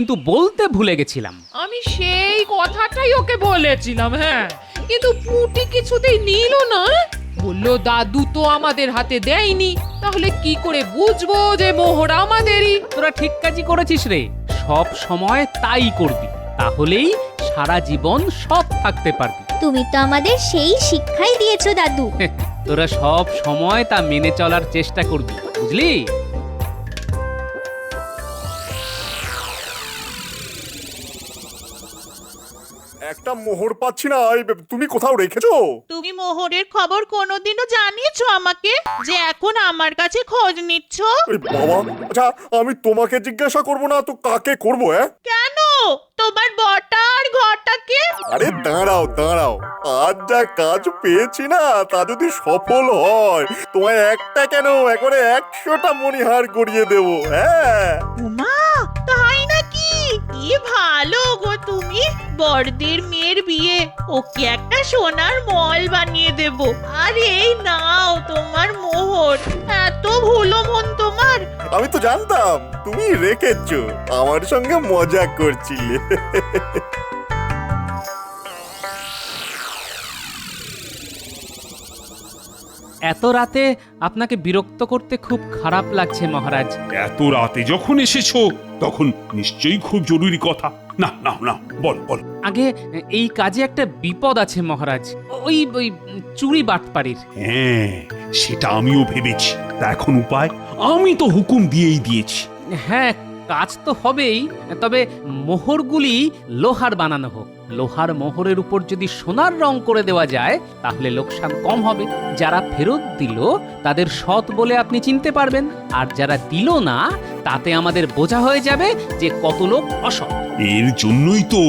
কিন্তু বলতে ভুলে গেছিলাম। আমি সেই কথাটাই ওকে বলেছিলাম, হ্যাঁ, কিন্তু পুটি কিছুতেই নিল না। বললো দাদু তো আমাদের হাতে দেয়নি, তাহলে কি করে বুঝবো যে মোহর আমাদেরই? তোরা ঠিক কাজই করেছিস রে, সব সময় তাই করবি, তাহলেই সারা জীবন সৎ থাকতে পারবি। তুমি তো আমাদের সেই শিক্ষাই দিয়েছো দাদু। তোরা সব সময় তা মেনে চলার চেষ্টা করবি, বুঝলি? একটা মোহর পাচ্ছি না, তুমি কোথাও রেখেছো? তুমি মোহরের খবর কোনোদিনও জানিয়েছো আমাকে যে এখন আমার কাছে খোঁজ নিচ্ছ? বাবা, আচ্ছা আমি তোমাকে জিজ্ঞাসা করব না তো কাকে করব? কেন? তোমার বটা আর ঘটাকে? আরে দাঁড়াও দাঁড়াও, আজ যা কাজ পেয়েছি না তা যদি সফল হয় তোমায় একটা কেন একবারে 100টা মণিহার গড়িয়ে দেবো। হ্যাঁ উমা, তাই নাকি? কি ভালো গো তুমি। বড়দের মেয়ের বিয়ে, ওকে একটা সোনার মল বানিয়ে দেব। আর এই নাও তোমার মোহর। এত ভুলো মন তোমার। আমি তো জানতাম তুমি রেখেছো, আমার সঙ্গে মজা করছিলে। এত রাতে আপনাকে বিরক্ত করতে খুব খারাপ লাগছে মহারাজ। এত রাতে যখন এসেছো তখন নিশ্চয়ই খুব জরুরি কথা। না না না, বল বল। আগে এই কাজে একটা বিপদ আছে মহারাজ, ওই ওই চুরি বাটপাড়ির। হ্যাঁ, সেটা আমিও ভেবেছি। তা এখন উপায়? আমি তো হুকুম দিয়েই দিয়েছি। হ্যাঁ, কাজ তো হবেই, তবে মোহরগুলি লোহার বানানো হোক। লোহার মোহরের উপর যদি সোনার রং করে দেওয়া যায় তাহলে লোকসান কম হবে। যারা ফেরত দিল তাদের সৎ বলে আপনি চিনতে পারবেন, আর যারা দিল না তাতে আমাদের বোঝা হয়ে যাবে যে কত লোক অসৎ। এর জন্যই তো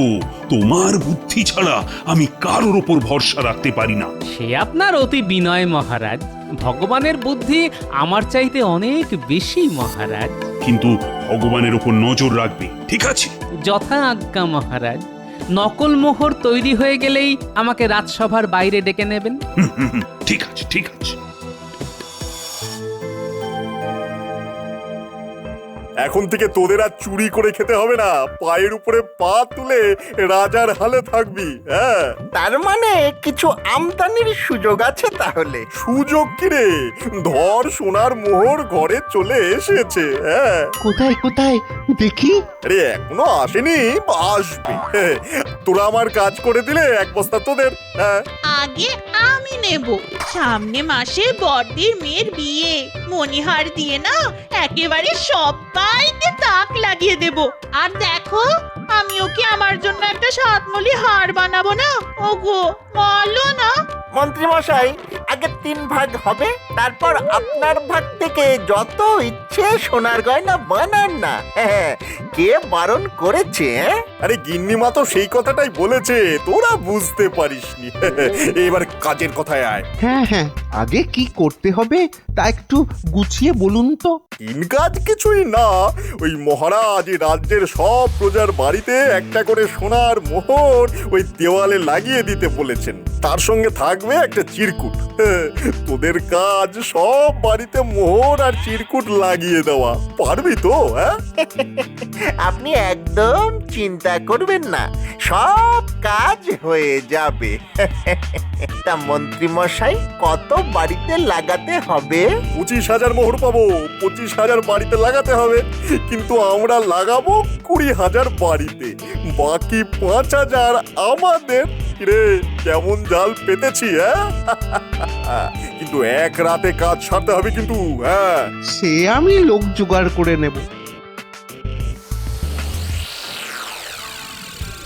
তোমার বুদ্ধি ছাড়া আমি কারোর ওপর ভরসা রাখতে পারি না। সে আপনার অতি বিনয় মহারাজ, ভগবানের বুদ্ধি আমার চাইতে অনেক বেশি মহারাজ। কিন্তু ভগবানের ওপর নজর রাখবে, ঠিক আছে? যথা আজ্ঞা মহারাজ। নকল মোহর তৈরি হয়ে গেলেই আমাকে রাজসভার বাইরে ডেকে নেবেন। ঠিক আছে ঠিক আছে। এখন থেকে তোদের আর চুরি করে খেতে হবে না, পায়ের উপরে পা তুলে রাজার হালে থাকবি। হ্যাঁ, তার মানে কিছু আমদানির সুযোগ আছে তাহলে? সুযোগ কি রে, ধর সোনার মোহর ঘরে চলে এসেছে। হ্যাঁ, কোথায় কোথায় দেখি? আরে এখনো আসেনি, আসবে। তোরা আমার কাজ করে দিলে এক বস্তা তোদের। হ্যাঁ, আগে আমি নেব। সামনে মাসে বড়দের মেয়ের বিয়ে, মণিহার দিয়ে না একেবারে সবাইকে তাক লাগিয়ে দেব। আর দেখো, আমিও কি আমার জন্য একটা সাতমলি হার বানাবো না? ওগো বলো না। মন্ত্রী মশাই, আগে 3 ভাগ হবে, তারপর আপনার ভাগ থেকে যত ইচ্ছে সোনার গয়না বানান না। হ্যাঁ, কে বারণ করেছে? আরে গিন্নিমা তো সেই কথাটাই বলেছে, তোরা বুঝতে পারিসনি। এবার কাজের কথায় আয়। হ্যাঁ হ্যাঁ, আগে কি করতে হবে তা একটু গুছিয়ে বলুন তো। কাজ কিছুই না, ওই মহারাজ রাজ্যের সব প্রজার বাড়িতে একটা করে সোনার মোহর ওই দেওয়ালে লাগিয়ে দিতে বলেছেন। তার সঙ্গে থাকবে একটা চিরকুট। তোদের কাজ সব বাড়িতে মোহর আর চিরকুট লাগিয়ে দেওয়া। পারবি তো? হ্যাঁ, আপনি একদম চিন্তা করবেন না, সব কাজ হয়ে যাবে। তা মন্ত্রী মশাই, কত বাড়িতে লাগাতে হবে? 25,000 মোহর পাবো, 25,000 বাড়িতে লাগাতে হবে। কিন্তু আমরা লাগাবো 20,000 বাড়িতে, বাকি 5,000 আমাদের। রে কেমন জাল পেতেছি? হ্যাঁ, কিন্তু এক রাতে কাজ সারতে হবে কিন্তু। হ্যাঁ, সে আমি লোক জোগাড় করে নেব।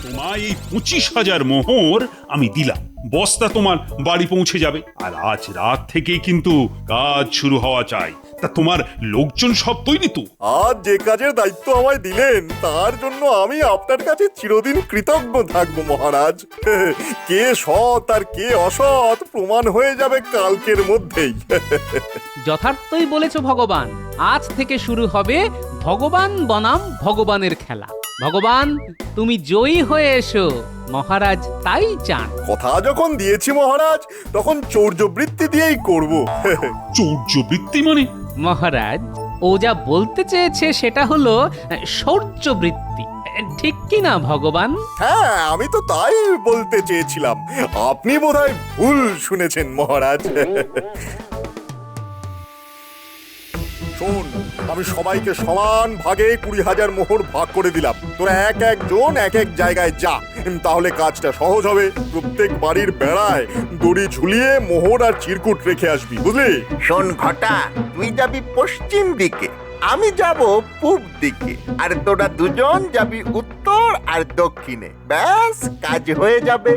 তোমায় এই 25,000 মোহর আমি দিলাম, বস্তা তোমার বাড়ি পৌঁছে যাবে। আর আজ রাত থেকেই কিন্তু কাজ শুরু হওয়া চাই। তা তোমার লোকজন সব তৈরি তো? আজ যে কাজের দায়িত্ব আমায় দিলেন তার জন্য আমি আপনার কাছে চিরদিন কৃতজ্ঞ থাকবো মহারাজ। কে সৎ আর কে অসৎ প্রমাণ হয়ে যাবে কালকের মধ্যেই। যথার্থই বলেছ ভগবান, আজ থেকে শুরু হবে ভগবান বনাম ভগবানের খেলা। ভগবান তুমি জয়ী হয়ে এসো, মহারাজ তাই চান। কথা যখন দিয়েছি মহারাজ, তখন চৌর্যবৃত্তি দিয়েই করব। চৌর্যবৃত্তি মানে? মহারাজ ও যা বলতে চেয়েছে সেটা হলো শৌর্যবৃত্তি। ঠিক কি না ভগবান? হ্যাঁ, আমি তো তাই বলতে চেয়েছিলাম। আপনি বোধহয় ভুল শুনেছেন মহারাজ। শোন, আমি সবাইকে সমান ভাগে 20,000 মোহর ভাগ করে দিলাম। তোরা এক একজন এক এক জায়গায় যা, তাহলে কাজটা সহজ হবে। প্রত্যেক বাড়ির বেড়ায় দড়ি ঝুলিয়ে মোহর আর চিরকুট রেখে আসবি, বুঝলি? শোন ঘটা, তুই যাবি পশ্চিম দিকে, আমি যাব পূব দিকে, আর তোরা দুজন যাবি উত্তর আর দক্ষিণে। ব্যাস, কাজ হয়ে যাবে।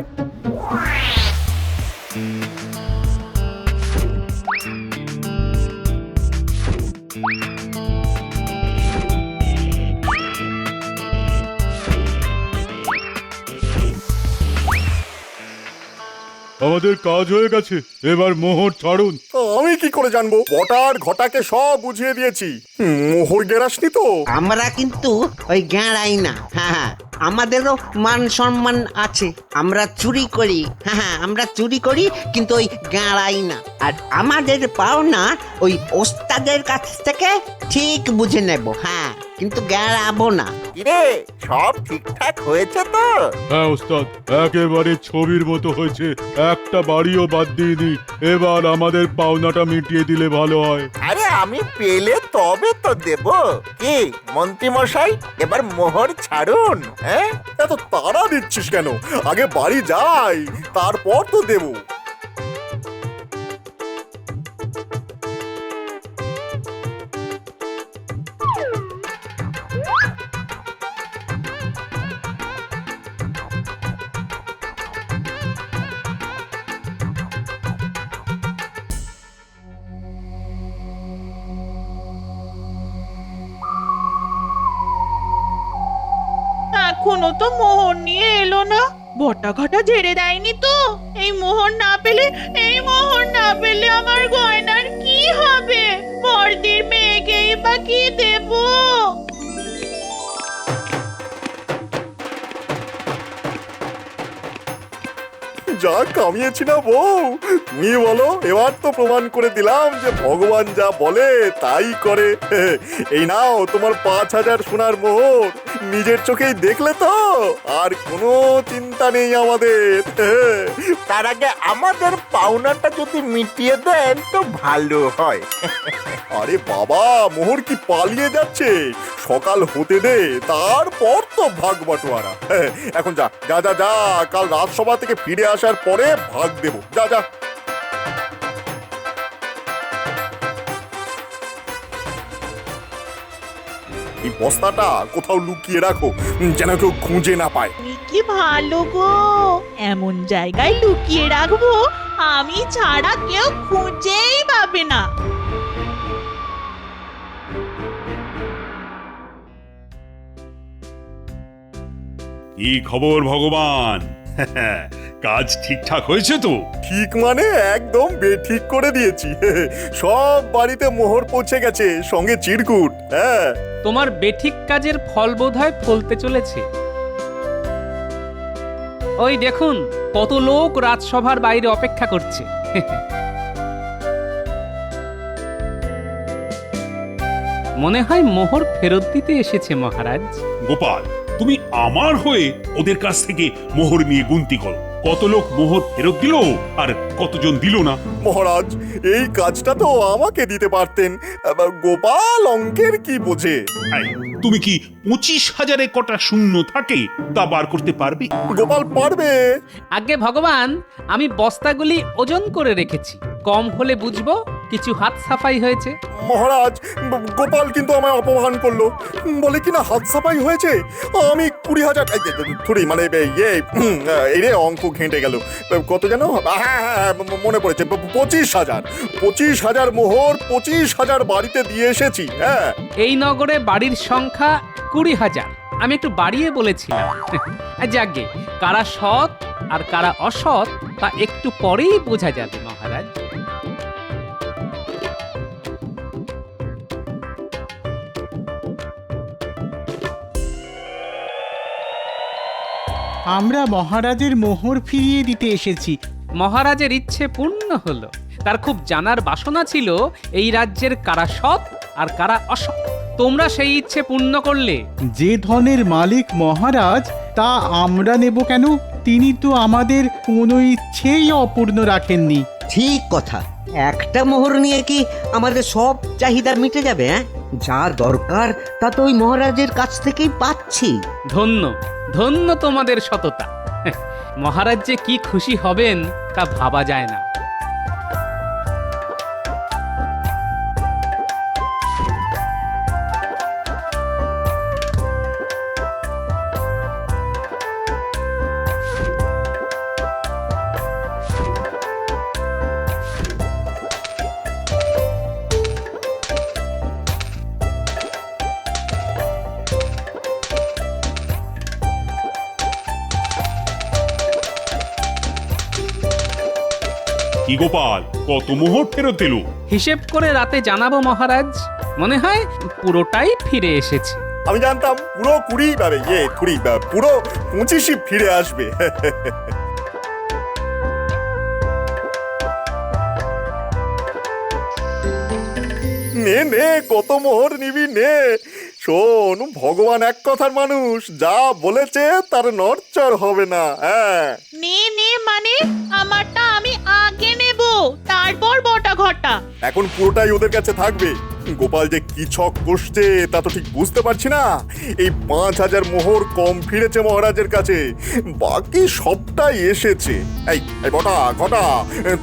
আমাদের কাজ হয়ে গেছে, এবার মোহর ছাড়ুন। আমি কি করে জানবো? বটার ঘটাকে সব বুঝিয়ে দিয়েছি। মোহর গেরাসনি তো? আমরা কিন্তু ওই গাঁড়াই না। হ্যাঁ, আমাদেরও মান সম্মান আছে। আমরা চুরি করি, হ্যাঁ আমরা চুরি করি, কিন্তু ওই গাঁড়াই না। আর আমাদের পাওনা ওই ওস্তাদের কাছ থেকে ঠিক বুঝে নেব। হ্যাঁ, কিন্তু গাঁড়াবো না। কিরে, সব ঠিকঠাক হয়েছে তো? হ্যাঁ ওস্তাদ, একেবারে ছবির মতো হয়েছে, একটা বাড়িও বাদ দিইনি। এবার আমাদের পাওনাটা মিটিয়ে দিলে ভালো হয়। আরে আমি পেলে তবে তো দেব। কি মন্ত্রী মশাই, এবার মোহর ছাড়ুন। হ্যাঁ, এত তাড়া দিচ্ছিস কেন? আগে বাড়ি যাই, তারপর তো দেবো। এখনো তো মোহর নিয়ে এলো না। বটা ঘটা ঝেড়ে দেয়নি তো? এই মোহর না পেলে আমার গয়নার কি হবে? বড়দির মেয়েকেই বা কি দেব? যা কামিয়েছি না বউ, তুমি বলো। এবার তো প্রমাণ করে দিলাম যে ভগবান যা বলে তাই করে। এই নাও তোমার 5,000 সোনার মোহর। নিজের চোখেই দেখলে তো, আর কোনো চিন্তা নেই আমাদের। তার আগে আমাদের পাওনাটা যদি মিটিয়ে দেন তো ভালো হয়। আরে বাবা, মোহর কি পালিয়ে যাচ্ছে? সকাল হতে দে, তারপর তো ভাগ বাটোয়ারা। এখন যা যা যা যা, কাল রাজসভা থেকে ফিরে আসার পরে ভাগ দেব। যা যা। এই বস্তাটা কোথাও লুকিয়ে রাখো, যেন কেউ খুঁজে না পায়। তুমি কি ভালো গো, এমন জায়গায় লুকিয়ে রাখবো আমি ছাড়া কেউ খুঁজেই পাবে না। কি খবর ভগবান? কাজ ঠিকঠাক হয়েছে তো? ঠিক মানে একদম বেঠিক করে দিয়েছি। সব বাড়িতে মোহর পৌঁছে গেছে, সঙ্গে চিরকুট। হ্যাঁ, তোমার বেঠিক কাজের ফল বোধহয় ফলতে চলেছে। ওই দেখুন, কত লোক রাজসভার বাইরে অপেক্ষা করছে। মনে হয় মোহর ফেরত দিতে এসেছে মহারাজ। গোপাল, তুমি আমার হয়ে ওদের কাছ থেকে মোহর নিয়ে গুনতি করো। কত লোক মোহর ফেরত দিল আর কতজন দিল না। মহারাজ, এই কাজটা তো আমাকে দিতে পারতেন। গোপাল অঙ্কের কি বোঝে? এই, তুমি কি 25,000-এ কটা শূন্য থাকে তা বার করতে পারবে? গোপাল পারবে। আগে ভগবান, আমি বস্তাগুলি ওজন করে রেখেছি, কম হলে বুঝবো কিছু হাত সাফাই হয়েছে। মহারাজ, গোপাল কিন্তু আমায় অপমান করলো। বলে কিনা হাত সাফাই হয়েছে। আমি 20,000 থুড়ি মানে এই রে, অঙ্ক ঘেঁটে গেল। কত যেন? হ্যাঁ হ্যাঁ, মনে পড়েছে, 25,000 মোহর 25,000 বাড়িতে দিয়ে এসেছি। হ্যাঁ, এই নগরে বাড়ির সংখ্যা 20,000। আমি একটু বাড়িয়ে বলেছিলাম। যাকে কারা সৎ আর কারা অসৎ তা একটু পরেই বোঝা যাবে মহারাজ। আমরা মহারাজের মোহর ফিরিয়ে দিতে এসেছি। মহারাজের ইচ্ছে পূর্ণ হলো। তার খুব জানার বাসনা ছিল এই রাজ্যের কারা সৎ আর কারা অসৎ। তোমরা সেই ইচ্ছে পূর্ণ করলে। যে ধনের মালিক মহারাজ তা আমরা নেব কেন? তিনি তো আমাদের কোনো ইচ্ছেই অপূর্ণ রাখেননি। ঠিক কথা। একটা মোহর নিয়ে কি আমাদের সব চাহিদা মিটে যাবে? যা দরকার তা তো ওই মহারাজের কাছ থেকেই পাচ্ছি। ধন্য ধন্য তোমাদের সততা। মহারাজ যে কি খুশি হবেন তা ভাবা যায় না। কি গোপাল, কত মোহর ফেরত এলো? হিসেব করে রাতে জানাবো মহারাজ। মনে হয় পুরোটাই ফিরে এসেছে। আমি জানতাম পুরো 20 পুরো 25ই ফিরে আসবে। নে নে, কত মোহর নিবি নে। শোন, ভগবান এক কথার মানুষ, যা বলেছে তার নড়চড় হবে না। হ্যাঁ, নে নে মানে আমারটা আমি আগে নেব, তারপর বটা ঘটা। এখন পুরোটাই ওদের কাছে থাকবে। গোপাল যে কি ছক কষছে তা তো ঠিক বুঝতে পারছি না। এই 5000 মোহর কম ফিরেছে মহারাজের কাছে, বাকি সবটাই এসেছে। এই এই বটা ঘটা,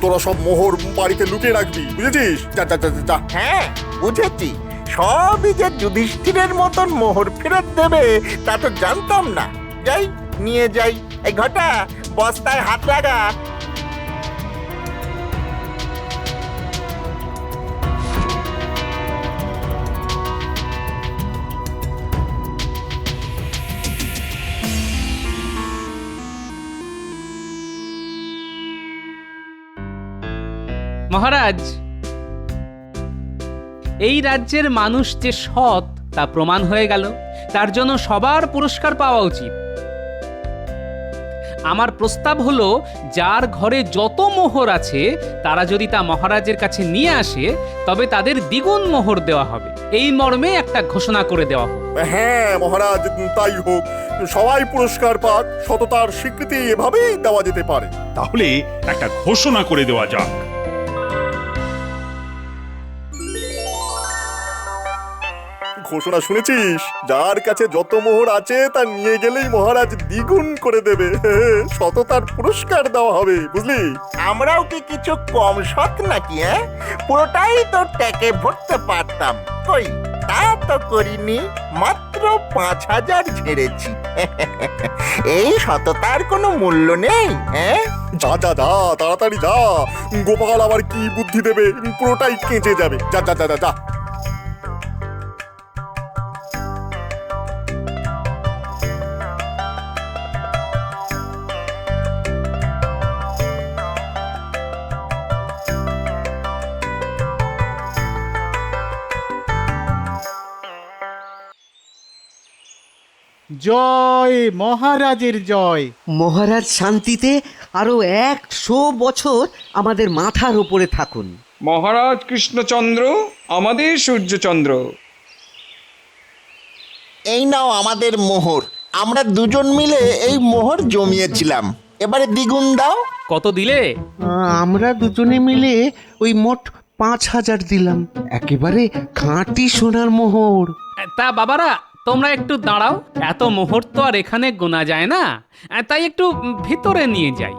তোরা সব মোহর বাড়িতে লুকিয়ে রাখবি, বুঝেছিস? যা যা যা যা। হ্যাঁ, বুঝেছি। সবই যে যুধিষ্ঠিরের মতন মোহর ফেরত দেবে তা তো জানতাম না। যাই, নিয়ে যাই। এই ঘটা, বস্তায় হাত লাগা। মহারাজ, এই রাজ্যের মানুষ যে সৎ তা প্রমাণ হয়ে গেল। তার জন্য সবার পুরস্কার পাওয়া উচিত। আমার প্রস্তাব হলো, যার ঘরে যত মোহর আছে তারা যদি তা মহারাজের কাছে নিয়ে আসে তবে তাদের দ্বিগুণ মোহর দেওয়া হবে। এই মর্মে একটা ঘোষণা করে দেওয়া হোক। হ্যাঁ মহারাজ, তাই হোক। সবাই পুরস্কার পাক, সততার স্বীকৃতি এভাবেই দেওয়া যেতে পারে। তাহলে একটা ঘোষণা করে দেওয়া যাক। ঘোষণা শুনেছিস? যার কাছে যত মোহর আছে তা নিয়ে গেলেই মহারাজ দ্বিগুণ করে দেবে। সততার পুরস্কার দেওয়া হবে, বুঝলি? আমরাও কি কিছু কম সৎ নাকি? পুরোটাই তো ট্যাকে ভরতে পারতাম। কই, তা তো করিনি, মাত্র 5000 ঝেড়েছি। এই সততার কোনো মূল্য নেই। যা যা যা, তাড়াতাড়ি যা। গোপাল আবার কি বুদ্ধি দেবে, পুরোটাই কেঁচে যাবে। যা যা যা যা। জয় মহারাজের জয়। মহারাজ শান্তিতে আরো 100 বছর আমাদের মাথার উপরে থাকুন। মহারাজ কৃষ্ণচন্দ্র, আমাদের সূর্যচন্দ্র। এই নাও আমাদের মোহর। আমরা দুজন মিলে এই মোহর জমিয়েছিলাম, এবারে দ্বিগুণ দাও। কত দিলে? আমরা দুজনে মিলে ওই মোট 5000 দিলাম। একেবারে খাঁটি সোনার মোহর। তা বাবারা, তোমরা একটু দাঁড়াও। এত মোহর তো আর এখানে গোনা যায় না, তাই একটু ভিতরে নিয়ে যাই।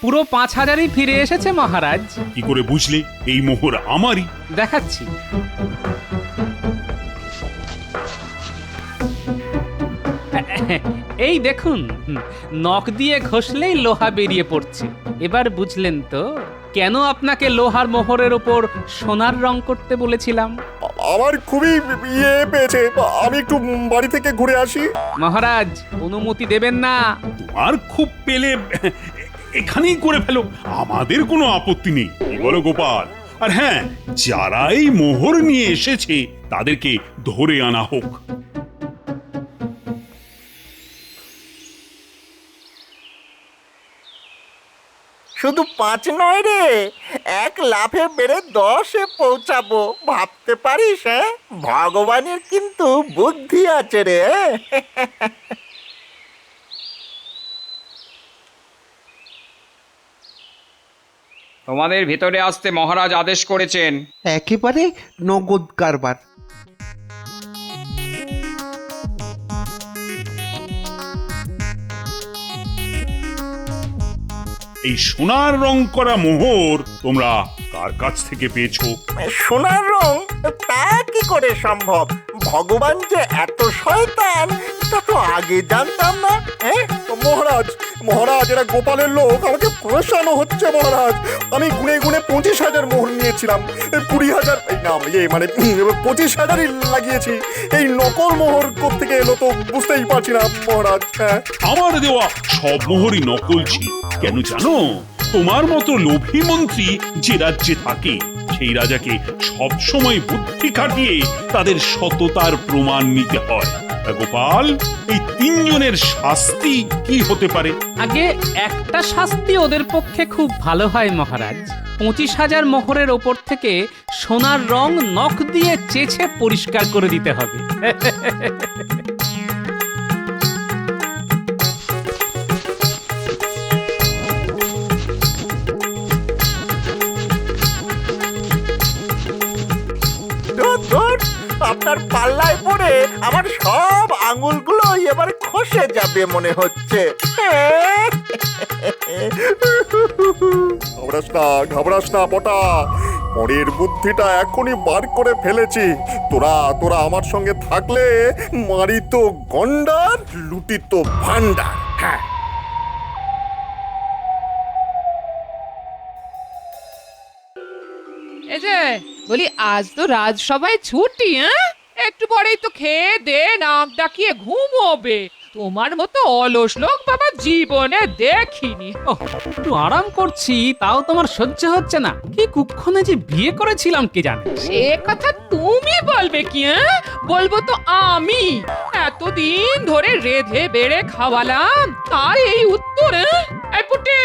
পুরো 5000ই ফিরে এসেছে মহারাজ। কি করে বুঝলে এই মোহর আমারই? দেখাচ্ছি। এই দেখুন, নখ দিয়ে ঘষলেই লোহা বেরিয়ে পড়ছে। এবার বুঝলেন তো কেন আপনাকে লোহার মোহরের ওপর সোনার রং করতে বলেছিলাম? আমার খুবই ইয়ে পেয়েছে, আমি একটু বাড়ি থেকে ঘুরে আসি। মহারাজ, অনুমতি দেবেন না? তোমার খুব পেলে এখানেই করে ফেলো, আমাদের কোনো আপত্তি নেই। কি বলো গোপাল? আর হ্যাঁ, যারা এই মোহর নিয়ে এসেছে তাদেরকে ধরে আনা হোক। শুধু 5 নয় রে, 1 লাফে বেড়ে 10-এ পৌঁছাবো, ভাবতে পারিস? হ্যাঁ, ভগবানের কিন্তু বুদ্ধি আছে রে। তোমাদের ভিতরে আসতে মহারাজ আদেশ করেছেন। একেবারে নগদ কারবার। এই সোনার রং করা মোহর তোমরা কার কাছ থেকে পেয়েছো? সোনার রং তা কি করে সম্ভব? ভগবান যে এত শয়তান তা তো আগে জানতাম না। মহারাজ মহারাজ, এরা গোপালের লোক, আমাকে প্রশানো হচ্ছে মহারাজ। আমি গুনে গুনে 25,000 মোহর নিয়েছিলাম, 20,000 মানে 25,000ই লাগিয়েছি। এই নকল মোহর কোত্থেকে এলো তো বুঝতেই পারছি না মহারাজ। হ্যাঁ, আমার দেওয়া সব মোহরই নকল ছিল। কেন জানো? তোমার মতো লোভী মন্ত্রী যে রাজ্যে থাকে সেই রাজাকে সব সময় বুদ্ধি খাটিয়ে তাদের সততার প্রমাণ নিতে হয়। গোপাল, এই 3 জনের শাস্তি কি হতে পারে? আগে একটা শাস্তি ওদের পক্ষে খুব ভালো হয় মহারাজ। 25,000 মোহরের ওপর থেকে সোনার রং নখ দিয়ে চেঁচে পরিষ্কার করে দিতে হবে। আপনার পাল্লায় পড়ে আমার সব আঙুলগুলো এবার খসে যাবে মনে হচ্ছে। ঘাবড়াস না পটা, পরের বুদ্ধিটা এখনই বার করে ফেলেছি। তোরা আমার সঙ্গে থাকলে মারিত গন্ডার, লুটিত ভান্ডার। হ্যাঁ, এই যে বলি, আজ তো রাজসভায় ছুটি। হ্যাঁ, একটু পরেই তো খেয়ে দে নাক ডাকিয়ে ঘুমোবে। তোমার মতো অলস লোক বাবা জীবনে দেখিনি। ওহ, একটু আরাম করছি, তাও তোমার সহ্য হচ্ছে না। কি কুক্ষণে যে বিয়ে করেছিলাম কে জানে। সে কথা তুমি বলবে কি? হ্যাঁ, বলবো তো আমি। এতদিন ধরে রেধে বেড়ে খাওয়ালাম, তার এই উত্তর? এই পুটে,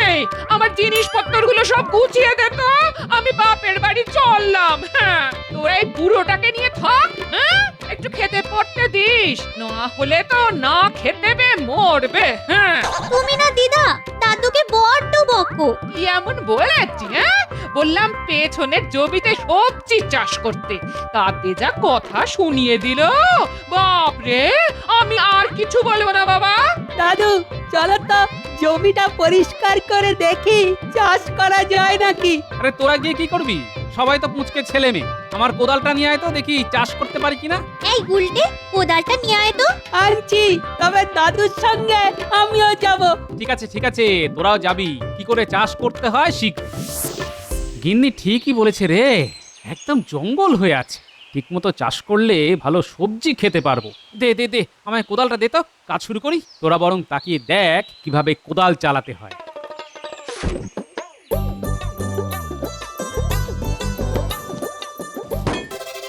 আমার জিনিসপত্রগুলো সব গুছিয়ে দে তো, আমি বাপের বাড়ি চললাম। হ্যাঁ, তোর এই বুড়োটাকে নিয়ে থাক। হ্যাঁ, একটু খেতে পড়তে দিস, না হলে তো না খেতে বে মরবে। হ্যাঁ, তুমি না দিদা দাদুকে বড্ড বকো। কি এমন বলেছি? হ্যাঁ, বললাম পেছনের জমিতে সবজি চাষ করতে, তাতে যা কথা শুনিয়ে দিল, বাপরে! আমি আর কিছু বলবো না বাবা। দাদু চলো তো জমিটা পরিষ্কার করে দেখি চাষ করা যায় নাকি। আরে তোরা গিয়ে কি করবি? সবাই তো পুঁচকে ছেলে মেয়ে। আমার কোদালটা নিয়ে আয় তো, দেখি চাষ করতে পারি কিনা। এই গুলটে, কোদালটা নিয়ে আয় তো। আনছি, তবে দাদুর সঙ্গে আমিও যাব। ঠিক আছে, তোরাও যাবি। কি করে চাষ করতে হয় শিখ। গিন্নি ঠিকই বলেছে রে, একদম জঙ্গল হয়ে আছে। ঠিকমতো চাষ করলে ভালো সবজি খেতে পারবো। দে আমায় কোদালটা দে তো, কাজ শুরু করি। তোরা বরং তাকিয়ে দেখ কিভাবে কোদাল চালাতে হয়।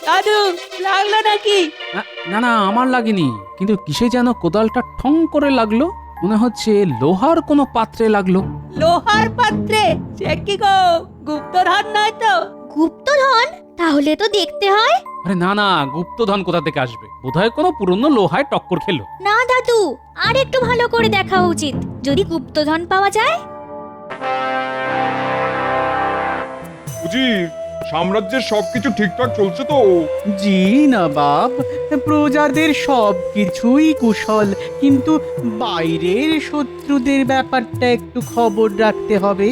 দাদু লাগলো নাকি? না আমার লাগেনি, কিন্তু কিসে যেন কোদালটা ঠং করে লাগলো। মনে হচ্ছে লোহার কোনো পাত্রে লাগলো। লোহার পাত্রে? সে কি গো, গুপ্তধন নয় তো? গুপ্তধন? তাহলে তো দেখতে হয়। আরে না, গুপ্তধন কোথা থেকে আসবে? বোধহয় কোনো পুরনো লোহায় টক্কর খেলো। না দাদু, আর একটু ভালো করে দেখা উচিত, যদি গুপ্তধন পাওয়া যায়। উজির, সাম্রাজ্যের সবকিছু ঠিকঠাক চলছে তো? জি নবাব, প্রজাদের সব কিছুই কুশল, কিন্তু বাইরের শত্রুদের ব্যাপারটা একটু খবর রাখতে হবে।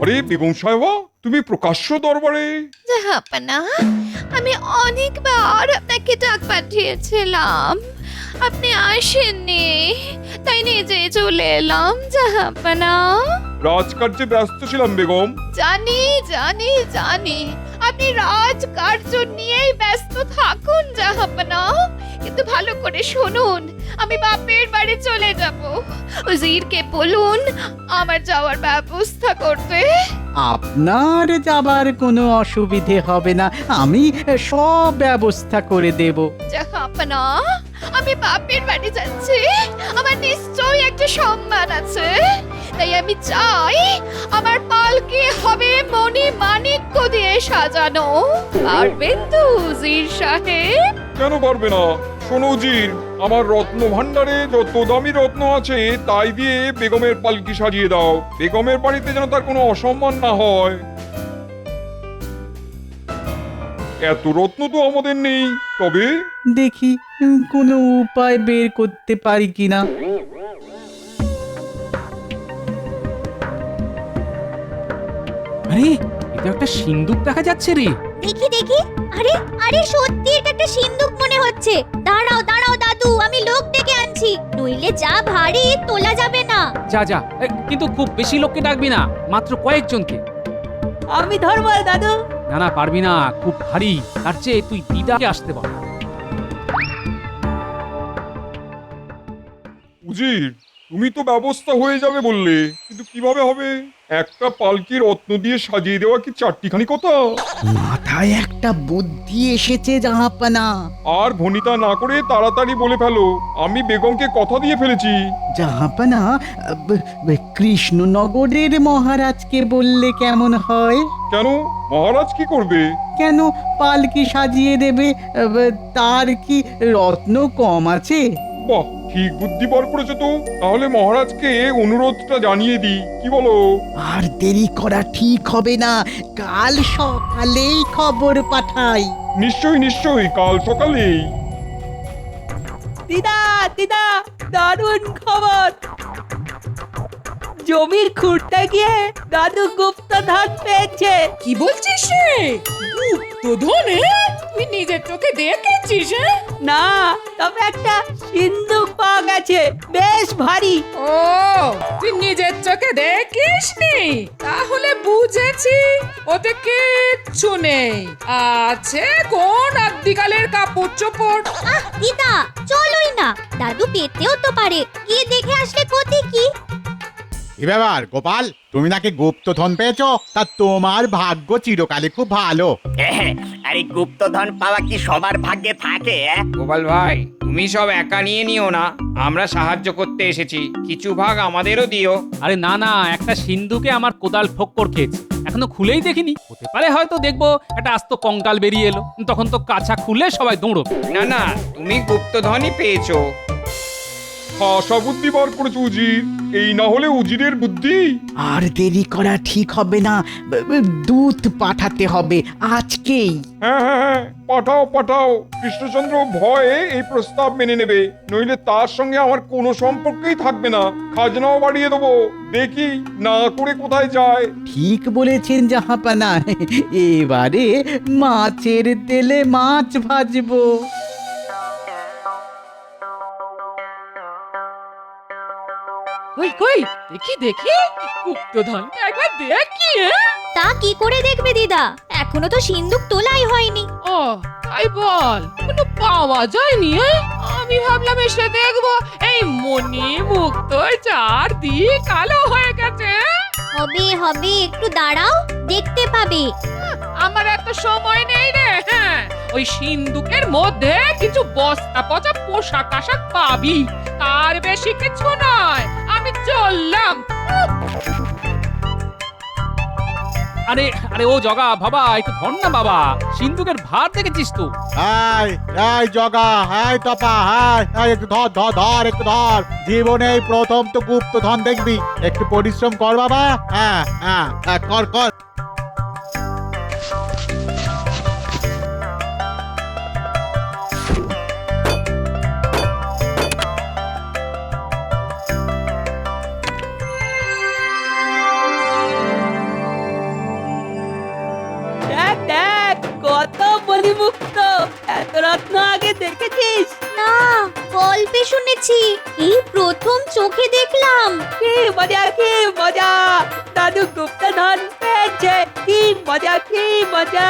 আরে বেগম সাহেবা, তুমি প্রকাশ্য দরবারে? জাহাপনা, আমি অনেকবার আপনাকে ডাক পাঠিয়েছিলাম, আপনি আসেননি, তাই নিজে চলে এলাম জাহাপনা। রাজকার্যে ব্যস্ত ছিলাম বেগম। জানি জানি জানি, আপনি রাজকার্য নিয়েই ব্যস্ত থাকুন জাহাপনা, কিন্তু ভালো করে শুনুন, আমি বাপের বাড়ি চলে যাব। উজিরকে বলুন আমার যাওয়ার ব্যবস্থা করতে। আপনার যাবার কোনো অসুবিধে হবে না, আমি সব ব্যবস্থা করে দেব। জাহাপনা, আমি বাপের বাড়ি যাচ্ছি, আমার নিশ্চয়ই একটা সম্মান আছে, তাই আমি চাই আমার পালকি হবে মণি মাণিক্য দিয়ে সাজানো। পারবেন তো উজির সাহেব? কেন পারবে না? শোনো উজির, আমার রত্ন ভান্ডারে যত দামি রত্ন আছে তাই দিয়ে বেগমের পালকি সাজিয়ে দাও। বেগমের বাড়িতে যেন তার কোনো অসম্মান না হয়। এত রত্ন তো আমাদের নেই, তবে দেখি কোনো উপায় বের করতে পারি কিনা। আরে এটা একটা সিন্দুক দেখা যাচ্ছে রে। দেখি দেখি, আরে আরে সত্যি এটা একটা সিন্দুক মনে হচ্ছে। দাঁড়াও দাঁড়াও দাদু, আমি লোক ডেকে আনছি, নইলে যা ভারী তোলা যাবে না। যা যা, কিন্তু খুব বেশি লোককে ডাকবি না, মাত্র কয়েকজনকে। আমি ধরবো দাদু। না না, পারবি না, খুব ভারী। তার চেয়ে তুই দিদাকে আসতে বল। উজির, তুমি তো ব্যবস্থা হয়ে যাবে বললে, কিন্তু কিভাবে হবে? একটা পালকি রত্ন দিয়ে সাজিয়ে দেওয়া কি চারটিখানি কথা? মাথায় একটা বুদ্ধি এসেছে জাহাপানা। আর ভনিতা না করে তাড়াতাড়ি বলে ফেলো, আমি বেগমকে কথা দিয়ে ফেলেছি। জাহাপানা, কৃষ্ণনগরের মহারাজকে বললে কেমন হয়? কেন, মহারাজ কি করবে? কেন পালকি সাজিয়ে দেবে, তার কি রত্ন কম আছে? বাহ, ঠিক বুদ্ধি বার করেছো তো। তাহলে মহারাজকে অনুরোধটা জানিয়ে দিই, কি বলো? আর দেরি করা ঠিক হবে না, কাল সকালেই খবর পাঠাই। নিশ্চয়ই নিশ্চয়ই, কাল সকালেই। দিদা দিদা, দারুণ খবর! জমির খুঁড়তে গিয়ে দাদু গুপ্তধন পেয়েছে। কি বলছিস রে? গুপ্তধন? তুই নিজের চোখে দেখেছিস? না, তবে একটা সিন্দুক পাওয়া গেছে, বেশ ভারী। ও, তুই নিজের চোখে দেখিসনি? তাহলে বুঝেছি ওতে কিচ্ছু নেই, আছে কোন আদিকালের কাপড় চোপড়। আহ দিদা, চলোই না, দাদু পেতেও তো পারে, গিয়ে দেখে আসলে ক্ষতি কি? কি ব্যাপার গোপাল, তুমি নাকি গুপ্তধন পেয়েছো? তা তোমার ভাগ্য চিরকালই খুব ভালো। আরে গুপ্তধন পাওয়া কি সবার ভাগ্যে থাকে? গোপাল ভাই, তুমি সব একা নিয়ে নিও না, আমরা সাহায্য করতে এসেছি, কিছু ভাগ আমাদেরও দিও। আরে না না, একটা সিন্ধুকে আমার কোদাল ঠোক্কর খেয়েছে, এখনো খুলেই দেখিনি। হতে পারে হয়তো দেখবো একটা আস্ত কঙ্কাল বেরিয়ে এলো, তখন তো কাছা খুলে সবাই দৌড়বে। না না, তুমি গুপ্তধনই পেয়েছো। হাসা বুদ্ধি বার করেছো উজির, এই না হলে উজিরের বুদ্ধি। আর দেরি করা ঠিক হবে না, দূত পাঠাতে হবে আজকেই। হ্যাঁ হ্যাঁ হ্যাঁ, পাঠাও পাঠাও। কৃষ্ণচন্দ্র ভয়ে এই প্রস্তাব মেনে নেবে, নইলে তার সঙ্গে আমার কোনো সম্পর্কই থাকবে না। খাজনাও বাড়িয়ে দেবো, দেখি না করে কোথায় যায়। ঠিক বলেছেন জাহাপানা, এবারে মাছের তেলে মাছ ভাজবো। কই কই, দেখি দেখি, গুপ্তধন একবার দেখি। তা কি করে দেখবে দিদা, এখনো তো সিন্দুক তোলাই হয়নি। ও তাই বল, কোনো পাওয়া যায়নি? আমি ভাবলাম এসে দেখবো এই মণি মুক্ত চারদিক কালো হয়ে গেছে। হবে হবে, একটু দাঁড়াও, দেখতে পাবে। আমার এত সময় নেই রে। হ্যাঁ, ওই সিন্দুকের মধ্যে কিছু বস্তা পচা পোশাক আশাক পাবি, তার বেশি কিছু নয়। আমি চললাম। আরে আরে ও জগা বাবা, একটু ধর না বাবা, সিন্ধুকের ভার দেখেছিস তো? এই এই জগা, এই তপা, এই একটু ধর ধর ধর, একটু ধর। জীবনে এই প্রথম তো গুপ্তধন দেখবি, একটু পরিশ্রম কর বাবা। হ্যাঁ হ্যাঁ হ্যাঁ, কর কর। দেখ দেখ, কত বলিমুক্ত! এত রত্ন আগে দেখেছিস? না, গল্পে শুনেছি, এই প্রথম চোখে দেখলাম। কি মজা, কি মজা! দাদু গুপ্তধন পেয়েছে, কি মজা, কি মজা!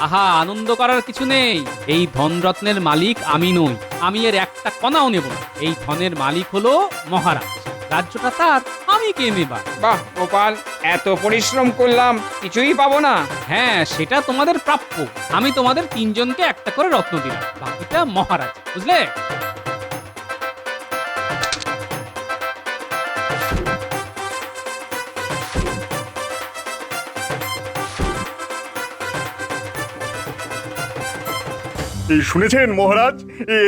আহা, আনন্দ করার কিছু নেই। এই ধনরত্নের মালিক আমি নই, আমি এর একটা কণাও নেব না। এই ধনের মালিক হলো মহারাজ, রাজ্যটা তার, আমি কে নেবা? বাহ গোপাল, এত পরিশ্রম করলাম, কিছুই পাবো না? হ্যাঁ, সেটা তোমাদের প্রাপ্য। আমি তোমাদের তিনজনকে একটা করে রত্ন দিলাম, বাকিটা মহারাজ, বুঝলে? এই শুনেছেন মহারাজ,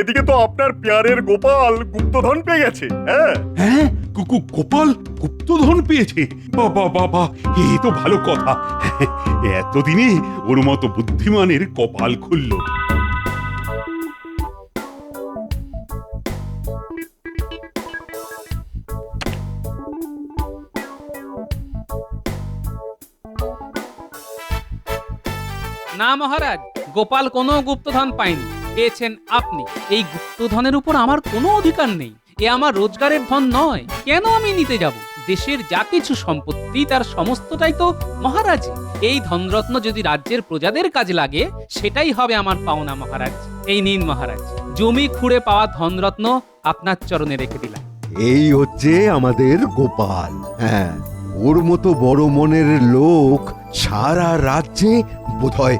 এদিকে তো আপনার পেয়ারের গোপাল গুপ্তধন পেয়ে গেছে। হ্যাঁ হ্যাঁ, গোপাল গুপ্তধন পেয়েছে। বাবা বাবা, এ তো ভালো কথা। এতদিনে ওর মতো বুদ্ধিমানের কপাল খুলল। না মহারাজ, গোপাল কোনো গুপ্তধন পায়নি, পেয়েছেন আপনি। এই গুপ্তধনের উপর আমার কোনো অধিকার নেই, এ আমার রোজগারের ধন নয়। কেন আমি নিতে যাব? দেশের যা কিছু সম্পত্তি তার সমস্তটাই তো মহারাজ। এই ধনরত্ন যদি রাজ্যের প্রজাদের কাজে লাগে, সেটাই হবে আমার পাওনা মহারাজ। এই নিন মহারাজ, জমি খুঁড়ে পাওয়া ধনরত্ন আপনার চরণে রেখে দিলাম। এই হচ্ছে আমাদের গোপাল। হ্যাঁ, ওর মতো বড় মনের লোক সারা রাজ্যে বোধহয়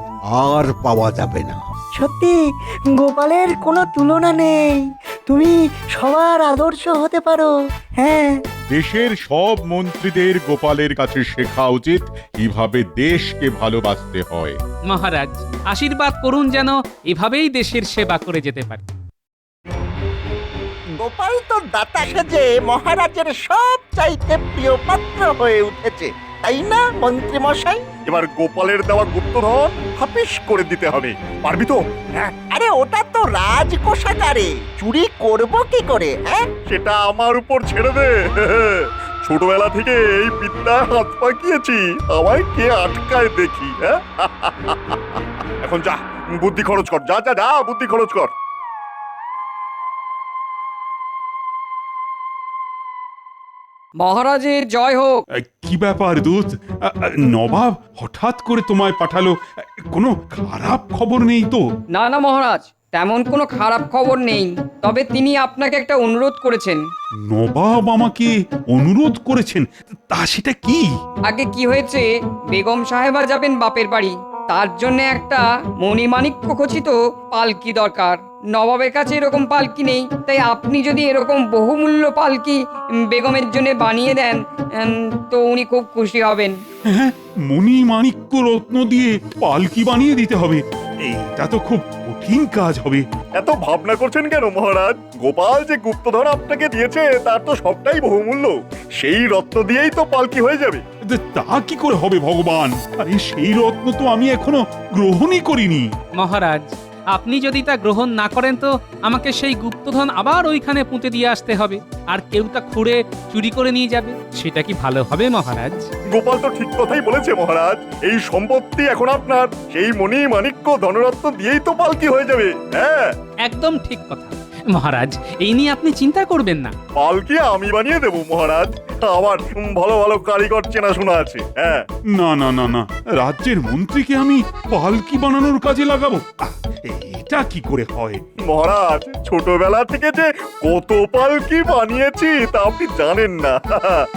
আর পাওয়া যাবে না। সত্যি গোপালের কোনো তুলনা নেই। তুমি সবার আদর্শ হতে পারো। হ্যাঁ, দেশের সব মন্ত্রীদের গোপালের কাছে শেখা উচিত কিভাবে দেশকে ভালোবাসতে হয়। মহারাজ, আশীর্বাদ করুন যেন এভাবেই দেশের সেবা করে যেতে পারি। গোপাল তো দাতা সেজে মহারাজের সব চাইতে প্রিয় পাত্র হয়ে উঠেছে, তাই না মন্ত্রী মশাই? এবার গোপালের দেওয়া গুপ্তধন হাফিস করে দিতে হবে। পারবি তো? হ্যাঁ। আরে ওটা তো রাজকোষাগারে, চুরি করব কি করে? হ্যাঁ, সেটা আমার উপর ছেড়ে দে। ছোটবেলা থেকে এই বিদ্যায় হাত পাকিয়েছি, আমায় কে আটকায় দেখি। হ্যাঁ, এখন যা, বুদ্ধি খরচ কর, যা যা যা, বুদ্ধি খরচ কর। মহারাজের জয় হোক। কি ব্যাপার দূত? নবাব হঠাৎ করে তোমায় পাঠালো, কোনো খারাপ খবর নেই তো? না না মহারাজ, তেমন কোনো খারাপ খবর নেই, তবে তিনি আপনাকে একটা অনুরোধ করেছেন। নবাব আমাকে অনুরোধ করেছেন? তা সেটা কি? আগে কি হয়েছে, বেগম সাহেবা যাবেন বাপের বাড়ি, তার জন্য একটা মণিমাণিক্য খচিত পালকি দরকার। নবাবের কাছে এরকম পালকি নেই, তাই আপনি যদি এরকম বহুমূল্য পালকি বেগমের জন্য বানিয়ে দেন, তো উনি খুব খুশি হবেন। হ্যাঁ, মণি মাণিক্য রত্ন দিয়ে পালকি বানিয়ে দিতে হবে? এইটা তো খুব কঠিন কাজ হবে। এত ভাবনা করছেন কেন মহারাজ? গোপাল যে গুপ্তধন আপনাকে দিয়েছে তার তো সবটাই বহুমূল্য, সেই রত্ন দিয়েই তো পালকি হয়ে যাবে। তা কি করে হবে ভগবান? আরে সেই রত্ন তো আমি এখনো গ্রহণই করিনি। মহারাজ, আপনি যদি তা গ্রহণ না করেন তো আমাকে সেই গুপ্তধন আবার ওইখানে পুঁতে দিয়ে আসতে হবে, আর কেউ তা খুঁড়ে চুরি করে নিয়ে যাবে। সেটা কি ভালো হবে মহারাজ? গোপাল তো ঠিক কথাই বলেছে মহারাজ, এই সম্পত্তি এখন আপনার, সেই মণি মাণিক্য ধনরত্ন দিয়েই তো পালকি হয়ে যাবে। হ্যাঁ, একদম ঠিক কথা মহারাজ, এই নিয়ে আপনি চিন্তা করবেন না। পালকি আমি বানিয়ে দেবো মহারাজ, আমার ভালো ভালো কারিগর চেনাশোনা আছে। হ্যাঁ, না না না না, রাজ্যের মন্ত্রীকে আমি পালকি বানানোর কাজে লাগাবো? এটা কি করে হয়? মহারাজ, ছোটবেলা থেকে যে কত পালকি বানিয়েছি তা আপনি জানেন না।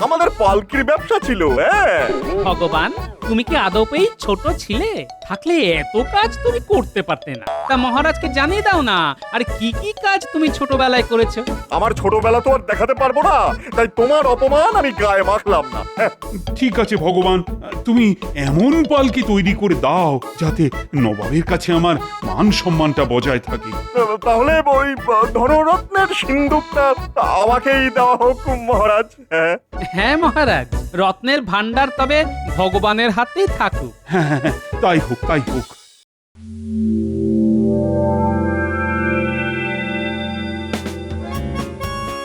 আমাদের পালকির ব্যবসা ছিল। হ্যাঁ, ভগবান, তুমি কি আদপেই ছোট ছিলে? থাকলে এত কাজ তুমি করতে পারতে না। তা মহারাজকে জানিয়ে দাও না, আর কি কি কাজ তুমি ছোটবেলায় করেছো। আমার ছোটবেলা তো আর দেখাতে পারবো না, তাই তোমার অপমান আমি গায়ে মাখলাম না। ঠিক আছে ভগবান, তুমি এমন পালকি তৈরি করে দাও যাতে নবাবের কাছে আমার মান সম্মানটা বজায় থাকে। তাহলে ওই ধনরত্নের সিন্ধুকটা আমাকেই দেওয়া হোক মহারাজ। হ্যাঁ হ্যাঁ মহারাজ, রত্নের ভান্ডার তবে ভগবানের হাতেই থাকুক। হ্যাঁ হ্যাঁ, তাই হোক তাই হোক।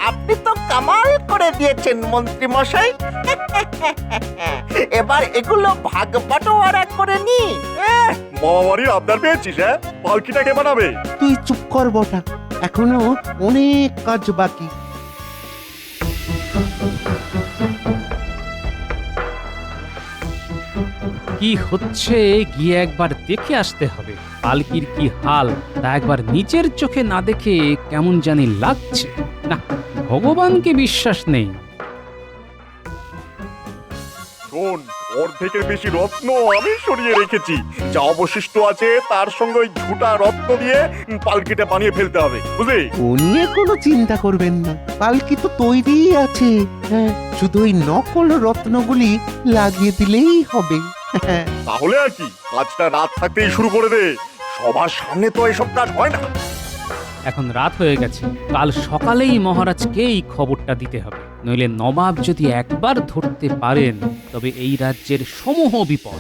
আপনি তো কামাল করে দিয়েছেন মন্ত্রী মশাই। এবার এগুলো ভাগ বাটোয়ারা করে নি। মামাবাড়ির আবদার পেয়েছিস? হ্যাঁ, পালকিটাকে বানাবে। তুই চুপ কর বটা, এখনো অনেক কাজ বাকি। কি হচ্ছে গিয়ে একবার দেখে আসতে হবে। পালকির কি হাল তা একবার নিচের চোখে না দেখে কেমন জানি লাগছে। না, ভগবানকে বিশ্বাস নেই। শোন, অর্ধেকের বেশি রত্ন আমি সরিয়ে রেখেছি। যা অবশিষ্ট আছে তার সঙ্গে ওই ঝুটা রত্ন দিয়ে পালকিটা বানিয়ে ফেলতে হবে, বুঝলি? ও নিয়ে কোনো চিন্তা করবেন না, পালকি তো তৈরিই আছে। হ্যাঁ, শুধু ওই নকল রত্নগুলি লাগিয়ে দিলেই হবে। হ্যাঁ, তাহলে আর কি, কাজটা রাত থাকতেই শুরু করে দে। সবার সামনে তো এসব কাজ হয় না। এখন রাত হয়ে গেছে, কাল সকালেই মহারাজকে এই খবরটা দিতে হবে। নইলে নবাব যদি একবার ধরতে পারেন তবে এই রাজ্যের সমূহ বিপদ।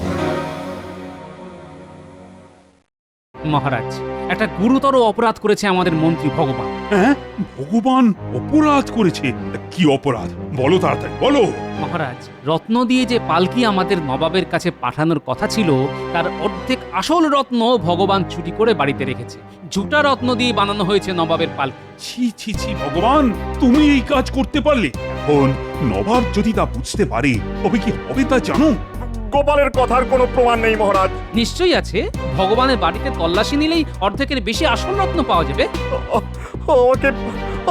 মহারাজ, একটা গুরুতর অপরাধ করেছে আমাদের মন্ত্রী ভগবান। হ্যাঁ, ভগবান অপরাধ করেছে? কি অপরাধ বলো, তাড়াতাড়ি বলো। মহারাজ, রত্ন দিয়ে যে পালকি আমাদের নবাবের কাছে পাঠানোর কথা ছিল তার অর্ধেক আসল রত্ন ভগবান চুরি করে বাড়িতে রেখেছে। ঝুটা রত্ন দিয়ে বানানো হয়েছে নবাবের পালকি। ছি ছি ছি, ভগবান তুমি এই কাজ করতে পারলে? এখন নবাব যদি তা বুঝতে পারে তবে কি হবে তা জানো? গোপালের কথার কোনো প্রমাণ নেই মহারাজ। নিশ্চয়ই আছে, ভগবানের বাড়িতে তল্লাশি নিলেই অর্ধেকের বেশি আসল রত্ন পাওয়া যাবে। আমাকে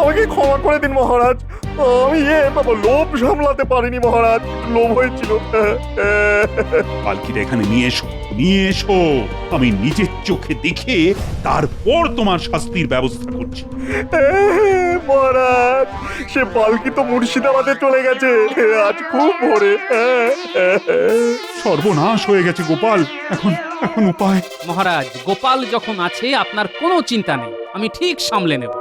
আমাকে ক্ষমা করে দিন মহারাজ। আমি লোভ সামলাতে পারিনি মহারাজ, লোভ হয়েছিল। পালকিটা এখানে নিয়ে এসো, নিয়ে এসো। আমি নিজের চোখে দেখে তারপর তোমার শাস্তির ব্যবস্থা করছি। মহারাজ, সে পালকি তো মুর্শিদাবাদে চলে গেছে আজ খুব ভোরে। সর্বনাশ হয়ে গেছে গোপাল, এখন এখন উপায়? মহারাজ, গোপাল যখন আছে আপনার কোনো চিন্তা নেই, আমি ঠিক সামলে নেব।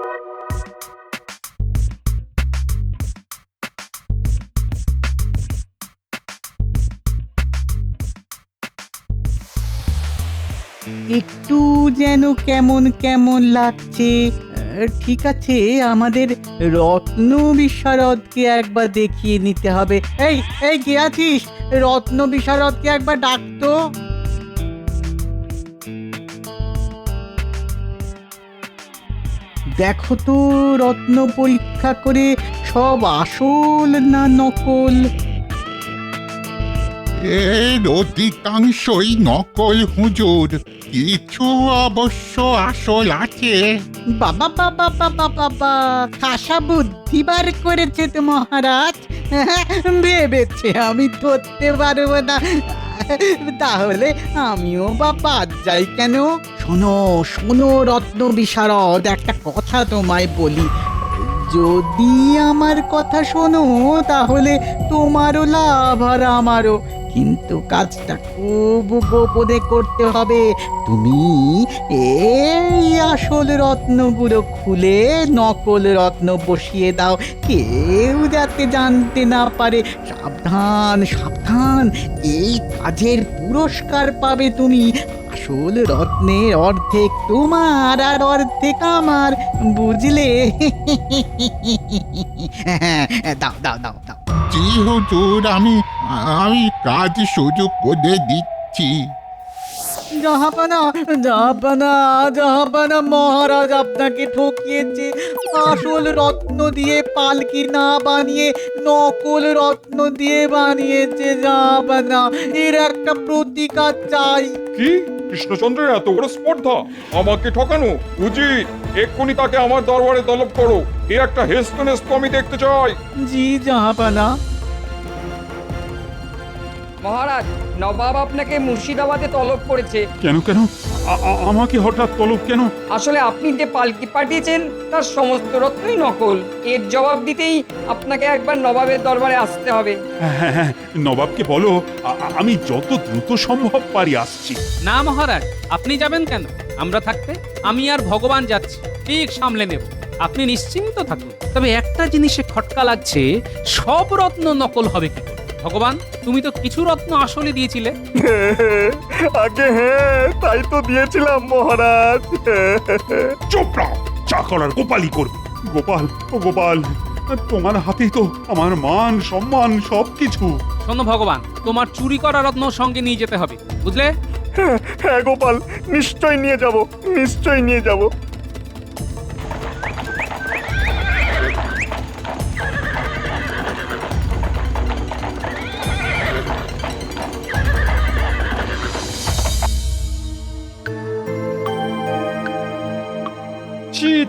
একটু যেন কেমন কেমন লাগছে। ঠিক আছে, আমাদের রত্ন বিশারদকে একবার দেখিয়ে নিতে হবে। এই এই কে আছিস? রত্ন বিশারদকে একবার ডাকতো। দেখো তো রত্ন পরীক্ষা করে সব আসল না নকল। এর অধিকাংশই নকল হুজুর, কিছু অবশ্য আসল আছে। বাবা বাবা বাবা বাবা, খাসা বুদ্ধি বার করেছে তো মহারাজ। ভেবেছে আমি ধরতে পারবো না, তাহলে আমিও বা বাদ যাই কেন? শোনো শোনো রত্ন বিশারদ, একটা কথা তোমায় বলি। যদি আমার কথা শোনো তাহলে তোমারও লাভ আর আমারও, কিন্তু কাজটা খুব গোপনে করতে হবে। তুমি এই আসল রত্নগুলো খুলে নকল রত্ন বসিয়ে দাও, কেউ যাতে জানতে না পারে। সাবধান সাবধান, এই কাজের পুরস্কার পাবে তুমি। আসল রত্নের অর্ধেক তোমার আর অর্ধেক আমার, বুঝলে? দাও দাও দাও দাও। জি হুজুর, আমি কাজ সুযোগ করে দিচ্ছি। জাহাপানা জাহাপানা জাহাপানা, মহারাজ আপনাকে ঠকিয়েছে। আসল রত্ন দিয়ে পালকি না বানিয়ে নকল রত্ন দিয়ে বানিয়েছে জাহাপানা। এর একটা প্রতিকার চাই। কি কৃষ্ণচন্দ্রের এত বড় স্পর্ধা, আমাকে ঠকানো উচিত। এক্ষুনি তাকে আমার দরবারে তলব করো। এর একটা হেস্তনেস্ত আমি দেখতে চাই। জি জাহাপানা। মহারাজ, নবাব আপনাকে মুর্শিদাবাদে তলব করেছে। কেন কেন আমাকে হঠাৎ তলব কেন? আসলে আপনি যে পালকি পাঠিয়েছেন তার সমস্ত রত্নই নকল। এর জবাব দিতেই আপনাকে একবার নবাবের দরবারে আসতে হবে। হ্যাঁ হ্যাঁ, নবাবকে বলো আমি যত দ্রুত সম্ভব পারি আসছি। না মহারাজ, আপনি যাবেন কেন? আমরা থাকতে আমি আর ভগবান যাচ্ছি, ঠিক সামলে নেব। আপনি নিশ্চিন্ত থাকুন। তবে একটা জিনিসে খটকা লাগছে, সব রত্ন নকল হবে কি করে? ভগবান, তুমি তো কিছু রত্ন আসলে দিয়েছিলে। আগে হ্যাঁ, তাই তো দিয়েছিলাম মহারাজ। চুপ রাও, যা করার গোপালই করবে। গোপাল, ও গোপাল, তোমার হাতেই তো আমার মান সম্মান সবকিছু। শোনো ভগবান, তোমার চুরি করা রত্ন সঙ্গে নিয়ে যেতে হবে, বুঝলে? হ্যাঁ গোপাল, নিশ্চয় নিয়ে যাব, নিশ্চয় নিয়ে যাব।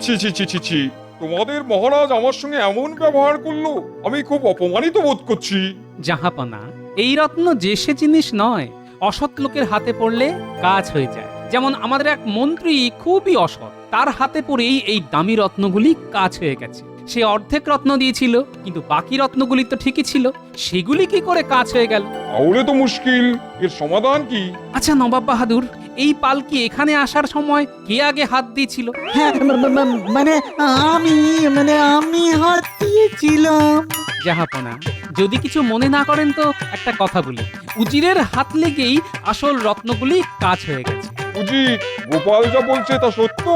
ছি ছি ছি ছি ছি, তোমাদের মহারাজ আমার সঙ্গে এমন ব্যবহার করলো, আমি খুব অপমানিত বোধ করছি। জাহাপনা, এই রত্ন যে সে জিনিস নয়, অসৎ লোকের হাতে পড়লে কাজ হয়ে যায়। যেমন আমাদের এক মন্ত্রী খুবই অসৎ, তার হাতে পড়েই এই দামি রত্নগুলি কাজ হয়ে গেছে। সে অর্ধেক রত্ন দিয়েছিল, কিন্তু বাকি রত্নগুলি তো ঠিকই ছিল, সেগুলি কি করে কাজ হয়ে গেল? তাহলে তো মুশকিল, এর সমাধান কি? আচ্ছা নবাব বাহাদুর, এই পালকি এখানে আসার সময় কে আগে হাত দিয়েছিল? হ্যাঁ আমি হাত দিয়েছিলাম। জাহাপনা, যদি কিছু মনে না করেন তো একটা কথা বলি। উজিরের হাত লেগেই আসল রত্নগুলি কাজ হয়ে গেছে। উজির, গোপাল যা বলছে তা সত্য?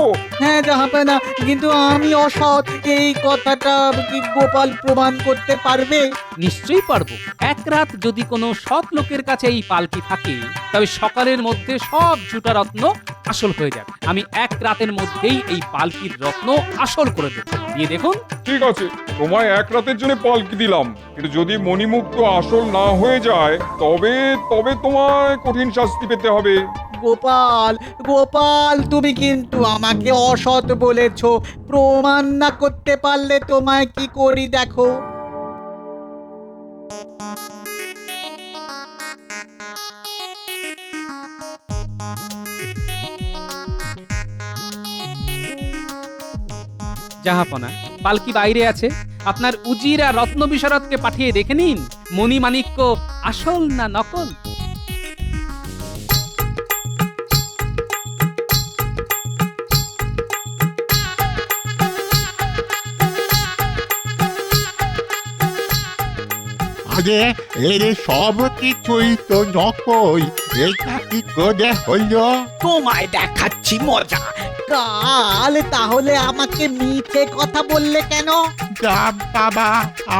হ্যাঁ জাহাপনা, কিন্তু আমি অসৎ, এই কথাটা কি গোপাল প্রমাণ করতে পারবে? নিশ্চয়ই পারবো। এক রাত যদি কোনো সৎ লোকের কাছে এই পালকি থাকে, তবে সকালের মধ্যে সব ঝুটা রত্ন আসল হয়ে যাবে। আমি এক রাতের মধ্যেই এই পালকির রত্ন আসল করে দেবো, দিয়ে দেখুন। ঠিক আছে, তোমায় এক রাতের জন্য পালকি দিলাম, কিন্তু যদি মণিমুক্ত আসল না হয়ে যায় তবে তবে তোমায় কঠিন শাস্তি পেতে হবে। গোপাল গোপাল, তুমি কিন্তু আমাকে অসৎ বলেছো, প্রমাণ না করতে পারলে তোমায় কি করি দেখো। জাহাপনা, পালকি বাইরে আছে, আপনার উজির আর রত্ন বিশারদকে পাঠিয়ে দেখে নিন মণিমাণিক্য আসল না নকল। আরে এর সব কিছুই তো নকল, এটা কি করে হলো? তোমায় দেখাচ্ছি মজা। কাল তাহলে আমাকে মিথ্যে কথা বললে কেন? যা বাবা,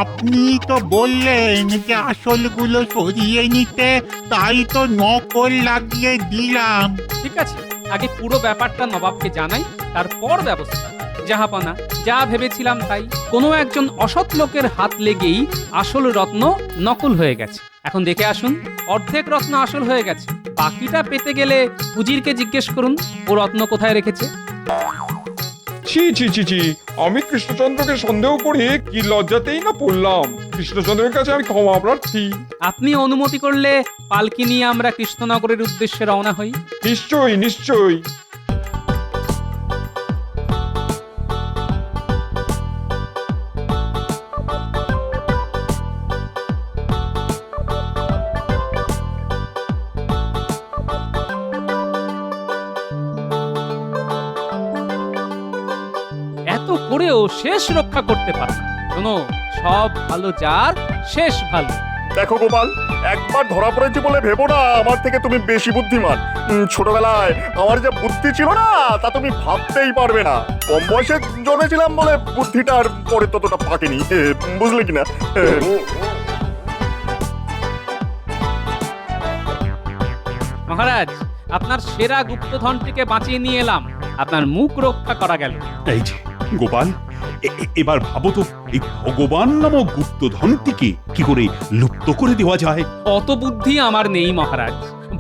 আপনি তো বললেন যে আসলগুলো সরিয়ে নিতে, তাই তো নকল লাগিয়ে দিলাম। ঠিক আছে, আগে পুরো ব্যাপারটা নবাবকে জানাই, তারপর ব্যবস্থা। জাহাপনা, যা ভেবেছিলাম তাই। কোনো একজন অসৎ লোকের হাত লেগেই আসল রত্ন নকল হয়ে গেছে। এখন দেখে আসুন, অর্ধেক রত্ন আসল হয়ে গেছে, বাকিটা পেতে গেলে উজিরকে জিজ্ঞেস করুন ও রত্ন কোথায় রেখেছে। ছি ছি ছি ছি, আমি কৃষ্ণচন্দ্রকে সন্দেহ করে কি লজ্জাতেই না পড়লাম। কৃষ্ণচন্দ্রের কাছে আমি ক্ষমা প্রার্থী। আপনি অনুমতি করলে পালকি নিয়ে আমরা কৃষ্ণনগরের উদ্দেশ্যে রওনা হই। নিশ্চয়ই নিশ্চয়ই। এত করেও শেষ রক্ষা করতে পারে না। শোনো, সব ভালো যার শেষ ভালো। দেখো গোপাল, একবার ধরা পড়েছি বলে ভেবো না আমার থেকে তুমি বেশি বুদ্ধিমান। ছোটবেলায় আমার যে বুদ্ধি ছিল না তা তুমি ভাবতেই পারবে না। কম বয়সে জন্মেছিলাম বলে বুদ্ধিটা আর পরে ততটা পাকেনি, বুঝলে কিনা? মহারাজ, আপনার সেরা গুপ্তধনটিকে বাঁচিয়ে নিয়ে এলাম, আপনার মুখ রক্ষা করা গেল। এই যে গোপাল, এবার ভাবো তো, এই ভগবান নামক গুপ্তধনটিকে কি করে লুপ্ত করে দেওয়া যায়? অত বুদ্ধি আমার নেই মহারাজ।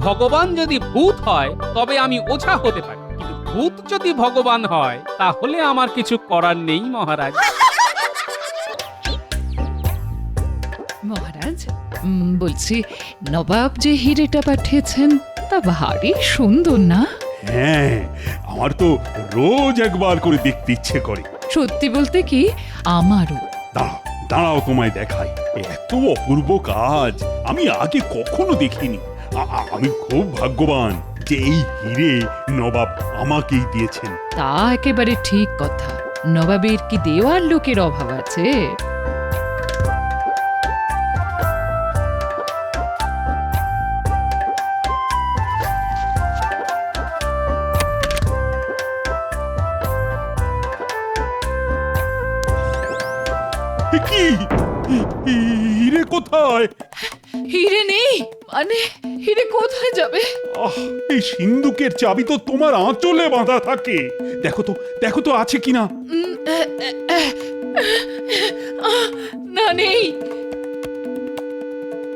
ভগবান যদি ভূত হয় তবে আমি ওঝা হতে পারি, কিন্তু ভূত যদি ভগবান হয় তাহলে আমার কিছু করার নেই মহারাজ। মহারাজ, বলছি নবাব যে হিরেটা পাঠিয়েছেন তা ভারী সুন্দর না? হ্যাঁ, আমার তো রোজ একবার করে দেখতে ইচ্ছে করে। সত্যি বলতে কি, আমারও। দাঁড়াও দাঁড়াও, তোমায় দেখাই। এত অপূর্ব কাজ আমি আগে কখনো দেখিনি। আমি খুব ভাগ্যবান যে এই হিরে নবাব আমাকেই দিয়েছেন। তা একেবারে ঠিক কথা। নবাবের কি দেওয়ার লোকের অভাব আছে? কি হিরে কোথায়? হিরে নেই মানে হিরে কোথায় যাবে? এই সিন্ধুকের চাবি তো তোমার আঁচলে বাঁধা থাকে। দেখো তো আছে কিনা। না, নেই।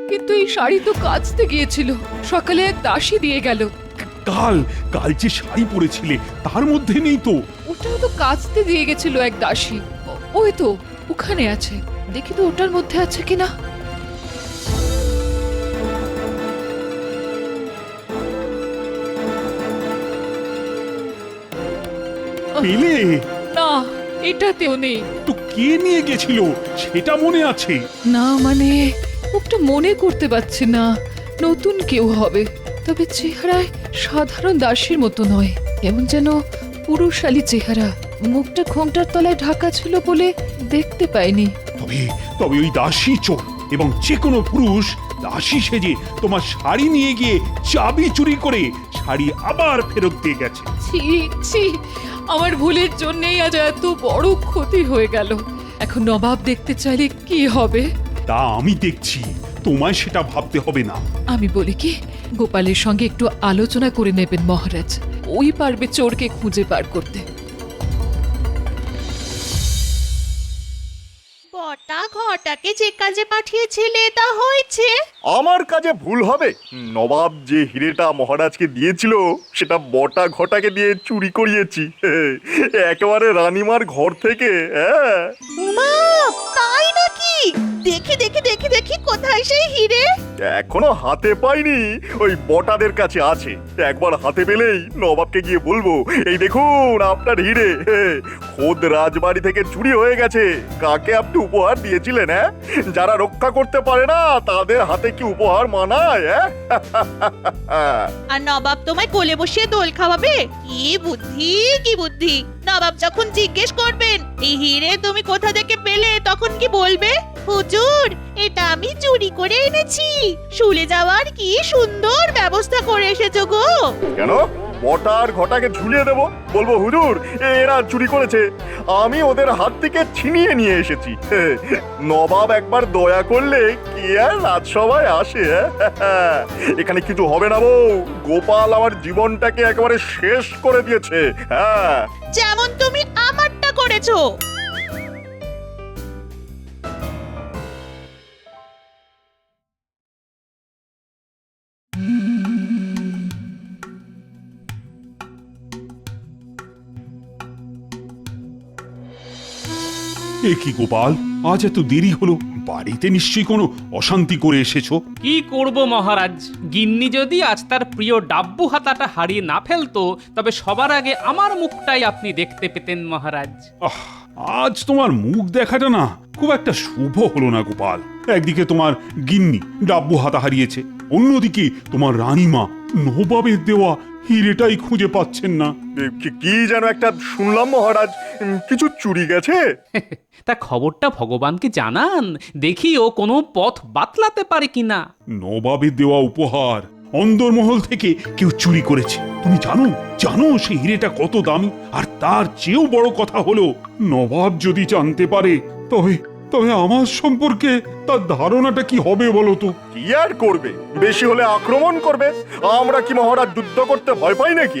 কিন্তু এই শাড়ি তো কাচতে গিয়েছিল, সকালে এক দাসী দিয়ে গেল। কাল যে শাড়ি পরেছিলে তার মধ্যে নেই তো। উফ, ওটাও তো কাচতে দিয়ে গেছিল এক দাসী। ওই তো ওখানে আছে, দেখি তো ওটার মধ্যে আছে কিনা। পেলে? না, এটাতেও নেই। তো কে নিয়ে গেছিল সেটা মনে আছে? না মানে মুখটা মনে করতে পারছি না, নতুন কেউ হবে, তবে চেহারায় সাধারণ দাসীর মতো নয়, এমন যেন পুরুষালী চেহারা। মুখটা ঘোমটার তলায় ঢাকা ছিল বলে দেখতে পাইনি। তবে তবে ওই দাসী চোর এবং যে কোনো পুরুষ দাসী সেজে তোমার শাড়ি নিয়ে গিয়ে চাবি চুরি করে শাড়ি আবার ফেরত দিয়ে গেছে। ছি ছি, আমার ভুলের জন্যই আজ এত বড় ক্ষতি হয়ে গেল। এখন নবাব দেখতে চাইলে কি হবে? তা আমি দেখছি, তোমায় সেটা ভাবতে হবে না। আমি বলি কি, গোপালের সঙ্গে একটু আলোচনা করে নেবেন মহারাজ, ওই পারবে চোরকে খুঁজে বার করতে। বটা ঘটাকে যে কাজে পাঠিয়েছিলে তা হয়েছে? আমার কাজে ভুল হবে? নবাব যে হিরেটা মহারাজকে দিয়েছিল সেটা বটা ঘটাকে দিয়ে চুরি করিয়েছি, একেবারে রানীমার ঘর থেকে। হ্যাঁ, মা, তাই নাকি? দেখি দেখি দেখি দেখি, কোথায় সেই হিরে? এখনো হাতে পাইনি, ওই বটাদের কাছে আছে। একবার হাতে পেলেই নবাবকে গিয়ে বলবো, এই দেখুন আপনার হিরে, খোদ রাজবাড়ি থেকে চুরি হয়ে গেছে। কাকে আপনি উপহার দিয়েছিলেন? হ্যাঁ, যারা রক্ষা করতে পারে না তাদের হাতে কি উপহার মানায়? আর নবাব তোমায় কোলে বসিয়ে দোল খাওয়াবে? কি বুদ্ধি, কি বুদ্ধি! নবাব যখন জিজ্ঞেস করবেন এই হিরে তুমি কোথা থেকে পেলে, তখন কি বলবে? হুজুর, এটা আমি চুরি করে এনেছি। শুলে যাওয়ার কি সুন্দর ব্যবস্থা করে এসেছো গো। কেন বটার ঘটাকে ঝুলিয়ে দেবো? বলবো হুজুর এরা চুরি করেছে, আমি ওদের হাত থেকে ছিনিয়ে নিয়ে এসেছি। নবাব একবার দয়া করলে কি আর রাজসভায় আসে? এখানে কিছু হবে না বউ, গোপাল আমার জীবনটাকে একেবারে শেষ করে দিয়েছে। হ্যাঁ, যেমন তুমি আমারটা করেছো। এ কি গোপাল, আজ এত দেরি হলো? বাড়িতে নিশ্চয়ই কোনো অশান্তি করে এসেছো? কি করব মহারাজ, গিন্নি যদি আজ তার প্রিয় ডাব্বু হাতাটা হারিয়ে না ফেলতো তবে সবার আগে আমার মুখটাই আপনি দেখতে পেতেন মহারাজ। আজ তোমার মুখ দেখাটা না খুব একটা শুভ হলো না গোপাল। একদিকে তোমার গিন্নি ডাব্বু হাতা হারিয়েছে, অন্যদিকে তোমার রানীমা নবাবের দেওয়া হিরেটাই খুঁজে পাচ্ছেন না। কি যেন একটা শুনলাম মহারাজ, কিছু চুরি গেছে। তা খবরটা ভগবানকে জানান, দেখি ও কোনো পথ বাতলাতে পারে কিনা। নবাবের দেওয়া উপহার অন্দরমহল থেকে কেউ চুরি করেছে। তুমি জানো জানো সেই হিরেটা কত দামি? আর তার চেয়েও বড় কথা হলো, নবাব যদি জানতে পারে তবে তবে আমার সম্পর্কে তার ধারণাটা কি হবে বলো তো? কি আর করবে, বেশি হলে আক্রমণ করবে। আমরা কি মহারাজ যুদ্ধ করতে ভয় পাই নাকি?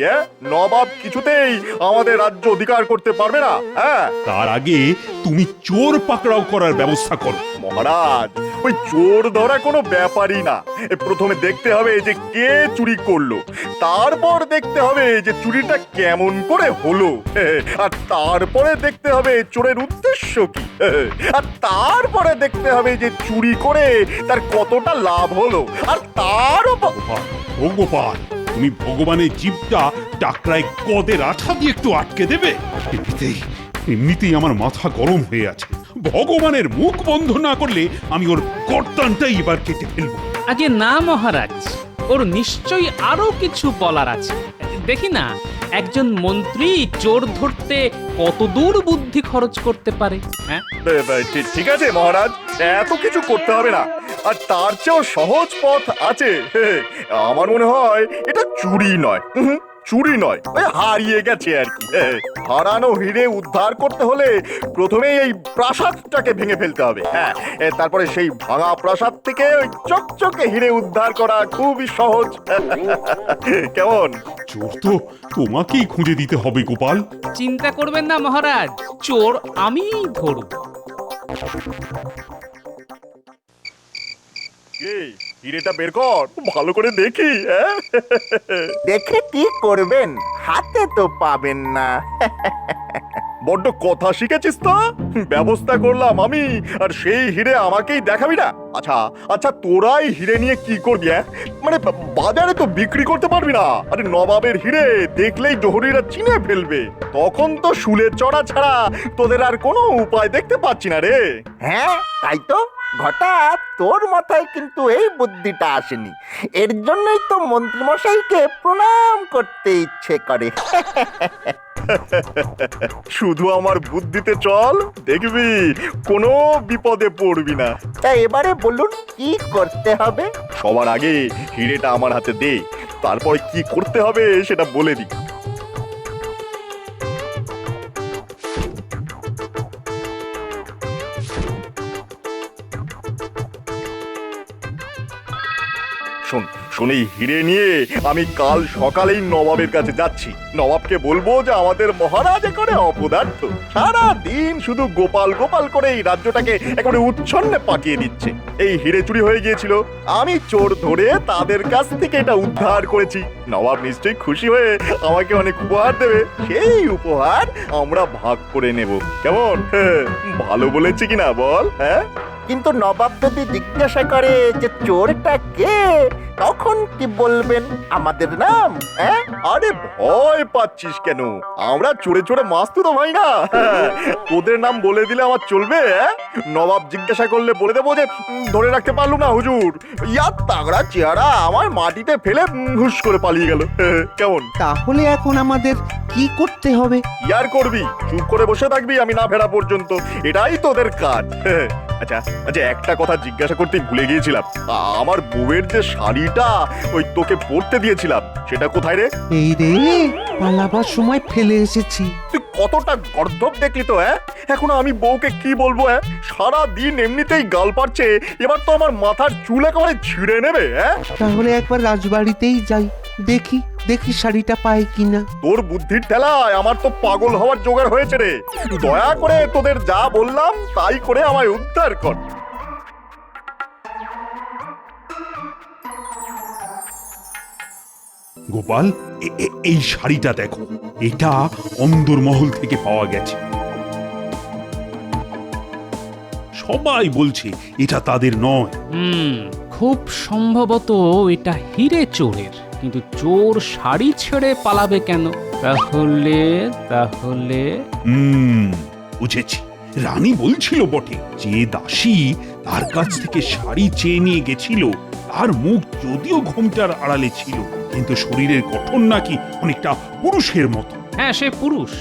নবাব কিছুতেই আমাদের রাজ্য অধিকার করতে পারবে না। হ্যাঁ, তার আগে তুমি চোর পাকড়াও করার ব্যবস্থা করো। মহারাজ, ওই চোর ধরা কোনো ব্যাপারই না। প্রথমে দেখতে হবে যে কে চুরি করলো, তারপর দেখতে হবে যে চুরিটা কেমন করে হলো, আর তারপরে দেখতে হবে চোরের উদ্দেশ্য কি, আর তারপরে দেখতে হবে যে চুরি করে তার কতটা লাভ হলো, আর তারও ও গোপাল, তুমি ভগবানের জীবটা টাকরায় কদের আঠা দিয়ে একটু আটকে দেবে? এমনিতেই আমার মাথা গরম হয়ে আছে। ভগবানের মুখ বন্ধ না করলে আমি ওর গর্দানটাই এবার কেটে ফেলবো। আগে না মহারাজ, ওর নিশ্চয়ই আরো কিছু বলার আছে। দেখি না একজন মন্ত্রী চোর ধরতে কত দূর বুদ্ধি খরচ করতে পারে। হ্যাঁ, ঠিক আছে মহারাজ, এত কিছু করতে হবে না। আর তার চেয়েও সহজ পথ আছে। আমার মনে হয় এটা চুরি নয়, চুরি নয়, ওই হারিয়ে গেছে আর কি। হারানো হিরে উদ্ধার করতে হলে প্রথমে এই প্রাসাদটাকে ভেঙে ফেলতে হবে। হ্যাঁ, তারপরে সেই ভাঙা প্রাসাদ থেকে ওই চকচকে হিরে উদ্ধার করা খুবই সহজ। কেমন? চোর তো তোমাকেই খুঁজে দিতে হবে গোপাল। চিন্তা করবেন না মহারাজ, চোর আমিই ধরব। হিরেটা বের কর, ভালো করে দেখি। দেখে কি করবেন? হাতে তো পাবেন না। বড্ড কথা শিখেছিস তো। ব্যবস্থা করলাম আমি, আর সেই হিরে আমাকেই দেখাবি না? আচ্ছা আচ্ছা, তোরাই হিরে নিয়ে কি করবি? মানে বাজারে তো বিক্রি করতে পারবি না। আরে নবাবের হিরে দেখলেই জহুরিরা চিনে ফেলবে। তখন তো শুলে চড়া ছাড়া তোদের আর কোনো উপায় দেখতে পাচ্ছি না রে। হ্যাঁ তাই তো ঘটা, তোর মাথায় কিন্তু এই বুদ্ধিটা আসেনি। এর জন্যই তো মন্ত্রীমশাইকে প্রণাম করতে ইচ্ছে করে। শুধু আমার বুদ্ধিতে চল, দেখবি কোনো বিপদে পড়বি না। তা এবারে বলুন কি করতে হবে? সবার আগে হিরেটা আমার হাতে দে, তারপরে কি করতে হবে সেটা বলে দিই। শোন শোন, এই হিরে নিয়ে আমি কাল সকালেই নবাবের কাছে যাচ্ছি। নবাবকে বলবো যে আমাদের মহারাজ এখানে অপদার্থ, সারা দিন শুধু গোপাল গোপাল করে এই রাজ্যটাকে একেবারে উচ্ছন্নে পাকিয়ে দিচ্ছে। এই হিরে চুরি হয়ে গিয়েছিল, আমি চোর ধরে তাদের কাছ থেকে এটা উদ্ধার করেছি। নবাব নিশ্চয়ই খুশি হয়ে আমাকে অনেক উপহার দেবে, সেই উপহার আমরা ভাগ করে নেব। কেমন? ভালো বলেছি কিনা বল? হ্যাঁ, কিন্তু নবাব যদি জিজ্ঞাসা করে যে চোরটা কে, তখন কি বলবেন? আমাদের নাম? হ্যাঁ, আরে ভয় পাচ্ছিস কেন? আমরা চোরে চোরে মাস্তুত তো ভাই না। তোদের নাম বলে দিলে আমার চলবে? নবাব জিজ্ঞাসা করলে বলে দেবো যে ধরে রাখতে পারলুম না হুজুর, ইয়ার তাগড়া চেহারা আমার মাটিতে ফেলে হুশ করে পালিয়ে গেল। কেমন? তাহলে এখন আমাদের কি করতে হবে? ইয়ার করবি? চুপ করে বসে থাকবি আমি না ফেরা পর্যন্ত, এটাই তোদের কাজ। আচ্ছা আচ্ছা, একটা কথা জিজ্ঞাসা করতে ভুলে গিয়েছিলাম। আমার বউয়ের যে শাড়িটা ওই তোকে পরতে দিয়েছিলাম, সেটা কোথায় রে? এই রে, পালাবার সময় ফেলে এসেছি। তুই কতটা গর্ধব দেখলি তো। এখন আমি বউকে কি বলবো? সারা দিন এমনিতেই গাল পারছে, এবার তো আমার মাথার চুল একেবারে ছিঁড়ে নেবে। তাহলে একবার রাজবাড়িতেই যাই, দেখি দেখি শাড়িটা পাই কিনা। তোর বুদ্ধির ঠেলায় আমার তো পাগল হওয়ার জোগাড় হয়েছে রে। দয়া করে তোদের যা বললাম তাই করে আমায় উদ্ধার কর। গোপাল, এই শাড়িটা দেখো, এটা অন্দরমহল থেকে পাওয়া গেছে। সবাই বলছে এটা তাদের নয়। খুব সম্ভবত এটা হিরে চোরের, কিন্তু চোর শাড়ি ছেড়ে পালাবে কেন? তাহলে তাহলে বুঝেছি। রানী বলছিল বটে যে দাসী তার কাছ থেকে শাড়ি চেয়ে নিয়ে গেছিল, তার মুখ যদিও ঘোমটার আড়ালে ছিল, কিন্তু শরীরের গঠন নাকি অনেকটা পুরুষের মতো। হ্যাঁ, সে পুরুষ,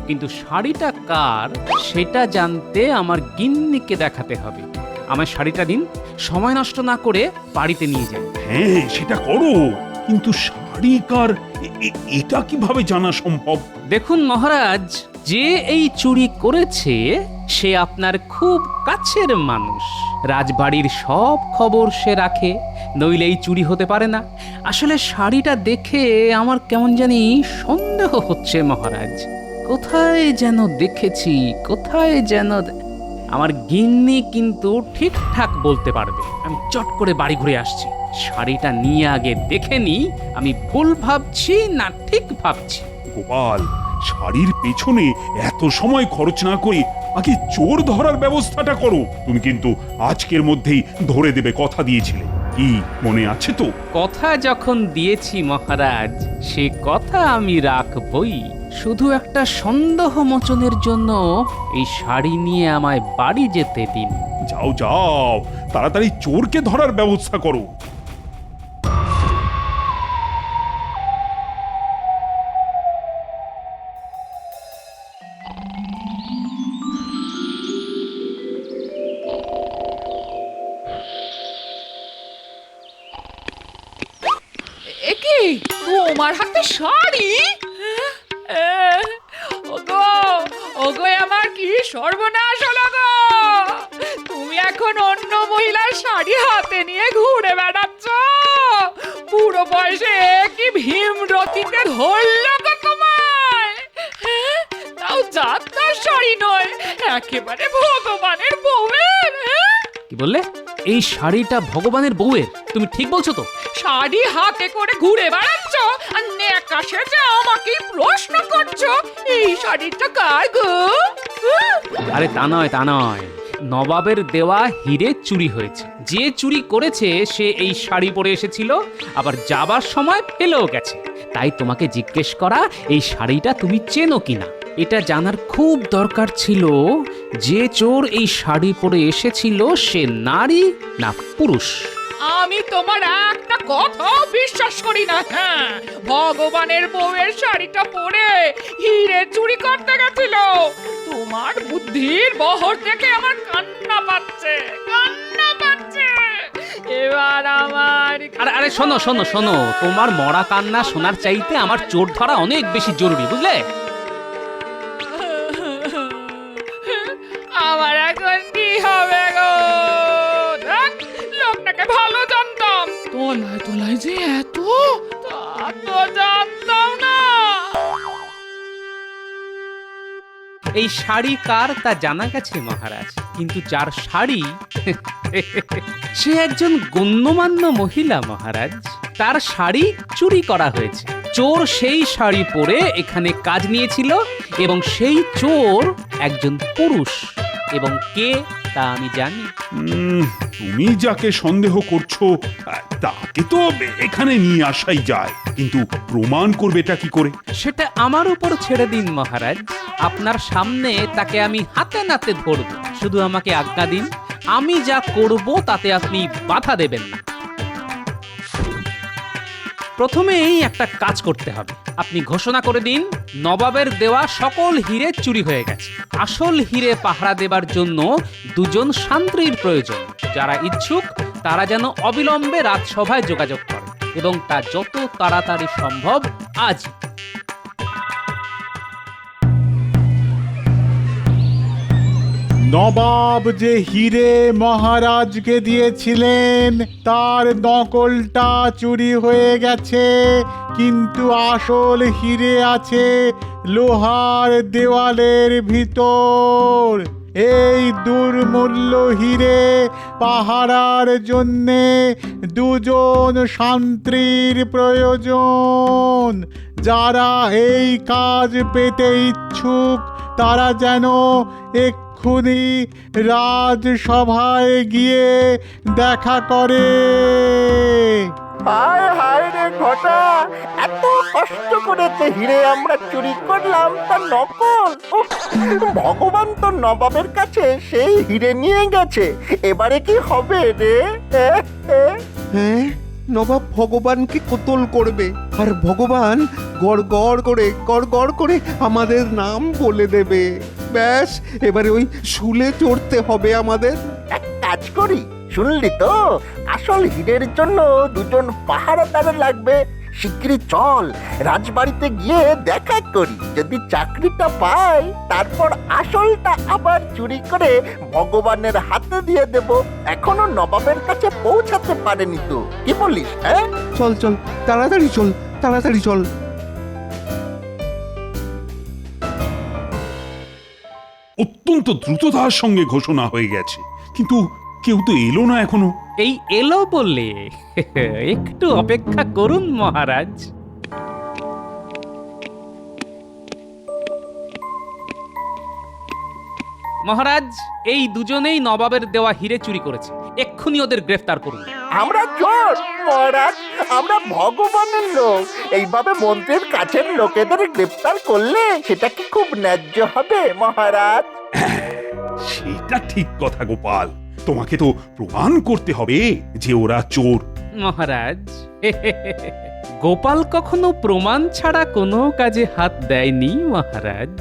কিন্তু শাড়িটা কার সেটা জানতে আমার গিন্নিকে দেখাতে হবে। আমার শাড়িটা দিন, সময় নষ্ট না করে বাড়িতে নিয়ে যাই। হ্যাঁ, সেটা করো, কিন্তু শাড়ি কার এটা কিভাবে জানা সম্ভব? দেখুন মহারাজ, যে এই চুরি করেছে সে আপনার খুব কাছের মানুষ। রাজবাড়ির সব খবর সে রাখে, নইলে এই চুরি হতে পারে না। আসলে শাড়িটা দেখে আমার কেমন জানি সন্দেহ হচ্ছে মহারাজ। কোথায় যেন দেখেছি, কোথায় যেন। আমার গিন্নি কিন্তু ঠিকঠাক বলতে পারবে। আমি চট করে বাড়ি ঘুরে আসছি। শাড়িটা নিয়ে আগে দেখে নি আমি ভুল ভাবছি না ঠিক ভাবছি। গোপাল, শাড়ির পেছনে এত সময় খরচ না করে আগে চোর ধরার ব্যবস্থাটা করো। তুমি কিন্তু আজকের মধ্যেই ধরে দেবে কথা দিয়েছিলে, কি মনে আছে তো? কথা যখন দিয়েছি মহারাজ, সে কথা আমি রাখবই। শুধু একটা সন্দেহ মোচনের জন্য এই শাড়ি নিয়ে আমায় বাড়ি যেতে দিন। যাও যাও, তাড়াতাড়ি চোরকে ধরার ব্যবস্থা করো। একি তোমার হাতে শাড়ি? ওগো ওগো, আমার কি সর্বনাশ হলো গো! তুমি এখন অন্য মহিলার শাড়ি হাতে নিয়ে ঘুরে বেড়াচ্ছ? পুরো বয়সে কি ভীমরতিতে ধরলো গো তোমায়? তাও যাত্রার শাড়ি নয়, একেবারে ভগবানের বউয়ের। কি বললে? এই শাড়িটা ভগবানের বউয়ের, তুমি ঠিক বলছো তো? শাড়ি হাতে করে ঘুরে বেড়াচ্ছ আর নেকা সেজে আমাকেই প্রশ্ন করছো এই শাড়িটা কার গো? আরে তা নয়, তা নয়, নবাবের দেওয়া হিরে চুরি হয়েছে। যে চুরি করেছে সে এই শাড়ি পরে এসেছিল, আবার যাবার সময় ফেলেও গেছে। তাই তোমাকে জিজ্ঞেস করা এই শাড়িটা তুমি চেনো কিনা। এটা জানার খুব দরকার ছিল যে চোর এই শাড়ি পরে এসেছিল সে নারী না পুরুষ। আমি তোমার একটা কথা বিশ্বাস করি না। হ্যাঁ, ভগবানের বউয়ের শাড়িটা পরে হিরে চুরি করতে গেছিল। তোমার বুদ্ধির বহর দেখে আমার কান্না পাচ্ছে, কান্না পাচ্ছে। এবার আমার আরে আরে শোনো শোনো শোনো, তোমার মরা কান্না শোনার চাইতে আমার চোর ধরা অনেক বেশি জরুরি, বুঝলে? আমার এখন কি হবে গো? দেখ, লোকটাকে ভালো জানতাম, তোলায় তোলায় যে এত, তা তো জানতাম না। এই শাড়ি কার তা জানা গেছে মহারাজ, কিন্তু যার শাড়ি সে একজন গণ্যমান্য মহিলা মহারাজ। তার শাড়ি চুরি করা হয়েছে। চোর সেই শাড়ি পরে এখানে কাজ নিয়েছিল এবং সেই চোর একজন পুরুষ। এবং কে তা আমি জানি। তুমি যাকে সন্দেহ করছো তাকে তো এখানে নিয়ে আসাই যায়, কিন্তু প্রমাণ করবেটা কি করে? সেটা আমার উপর ছেড়ে দিন মহারাজ। আপনার সামনে তাকে আমি হাতে নাতে ধরব, শুধু আমাকে আজ্ঞা দিন। আমি যা করব তাতে আপনি বাধা দেবেন না। প্রথমেই একটা কাজ করতে হবে। আপনি ঘোষণা করে দিন নবাবের দেওয়া সকল হিরে চুরি হয়ে গেছে। আসল হিরে পাহারা দেবার জন্য দুজন শান্ত্রীর প্রয়োজন। যারা ইচ্ছুক তারা যেন অবিলম্বে রাজসভায় যোগাযোগ করে এবং তা যত তাড়াতাড়ি সম্ভব আজ। নবাব যে হিরে মহারাজকে দিয়েছিলেন তার নকলটা চুরি হয়ে গেছে, কিন্তু আসল হিরে আছে লোহার দেওয়ালের ভিতর। এই দুর্মূল্য হিরে পাহারার জন্যে দুজন শান্ত্রীর প্রয়োজন। যারা এই কাজ পেতে ইচ্ছুক তারা যেন এক্ষুনি রাজসভায় গিয়ে দেখা করে। হায় হায় রে ঘটা, এত কষ্ট করে যে হিরে আমরা চুরি করলাম তার নকল। উফ, ভগবান তো নবাবের কাছে সেই হিরে নিয়ে গেছে। এবারে কি হবে রে? হ্যাঁ, নবাব ভগবানকে কোতল করবে, আর ভগবান গড় গড় করে আমাদের নাম বলে দেবে। ব্যাস, এবারে ওই শুলে চড়তে হবে আমাদের। এক কাজ করি, শুনলি তো, আসল হীরের জন্য দুজন পাহারাদার লাগবে। শিগগিরই চল, রাজবাড়িতে গিয়ে দেখা করি। যদি চাকরিটা পাই তারপর আসলটা আবার চুরি করে ভগবানের হাতে দিয়ে দেব। এখনো নবাবের কাছে পৌঁছাতে পারেনি তো, কি বলিস? হ্যাঁ, চল চল, তাড়াতাড়ি চল, তাড়াতাড়ি চল। অত্যন্ত দ্রুততার সঙ্গে ঘোষণা হয়ে গেছে, কিন্তু কেউ তো এলো না এখনো। এই এলো বললে একটু অপেক্ষা করুন মহারাজ। মহারাজ, এই দুজনেই নবাবের দেওয়া হিরে চুরি করেছে। এক্ষুনি ওদের গ্রেফতার করুন। আমরা চোর মহারাজ, আমরা ভগবানের লোক। এইভাবে মন্ত্রীর কাছের লোকেদের গ্রেফতার করলে সেটা কি খুব ন্যায্য হবে মহারাজ? সেটা ঠিক কথা গোপাল, তোমাকে তো প্রমাণ করতে হবে যে ওরা চোর। মহারাজ, গোপাল কখনো প্রমাণ ছাড়া কোনো কাজে হাত দেয়নি মহারাজ।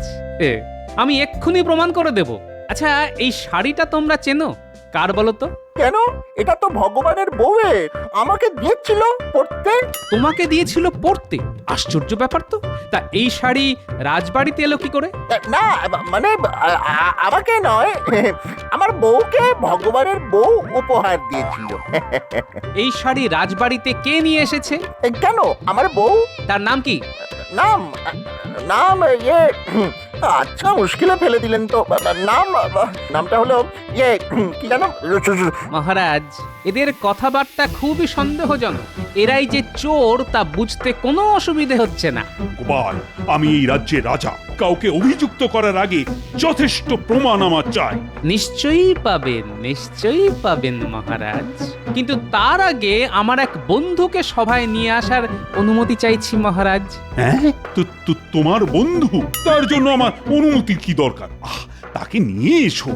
আমি এক্ষুনি প্রমাণ করে দেব। আচ্ছা, এই শাড়িটা তোমরা চেনো? কার বলো তো? কেন? এটা তো ভগবানের বউয়ের, আমাকে দিয়েছিল পরতে। তোমাকে দিয়েছিল পরতে? আশ্চর্য ব্যাপার তো। তা এই শাড়ি রাজবাড়িতে এলো কি করে? না মানে আমাকে নয়, আমার বউকে ভগবানের বউ উপহার দিয়েছিল। এই শাড়ি রাজবাড়িতে কে নিয়ে এসেছে? কেন? আমার বউ। তার নাম কি? নাম নাম আচ্ছা মুশকিলে ফেলে দিলেন তো। নামটা হলো ইয়ে কি জানো? মহারাজ, এদের কথাবার্তা খুবই সন্দেহজনক। এরাই যে চোর তা বুঝতে কোনো অসুবিধে হচ্ছে না। গোপাল, আমি এই রাজ্যের রাজা, কাউকে অভিযুক্ত করার আগে যথেষ্ট প্রমাণ আমার চাই। নিশ্চয়ই পাবেন মহারাজ, কিন্তু তার আগে আমার এক বন্ধুকে সভায় নিয়ে আসার অনুমতি চাইছি মহারাজ। হ্যাঁ, তোমার বন্ধু? তার জন্য আমার অনুমতির কি দরকার? তাকে নিয়ে এসো।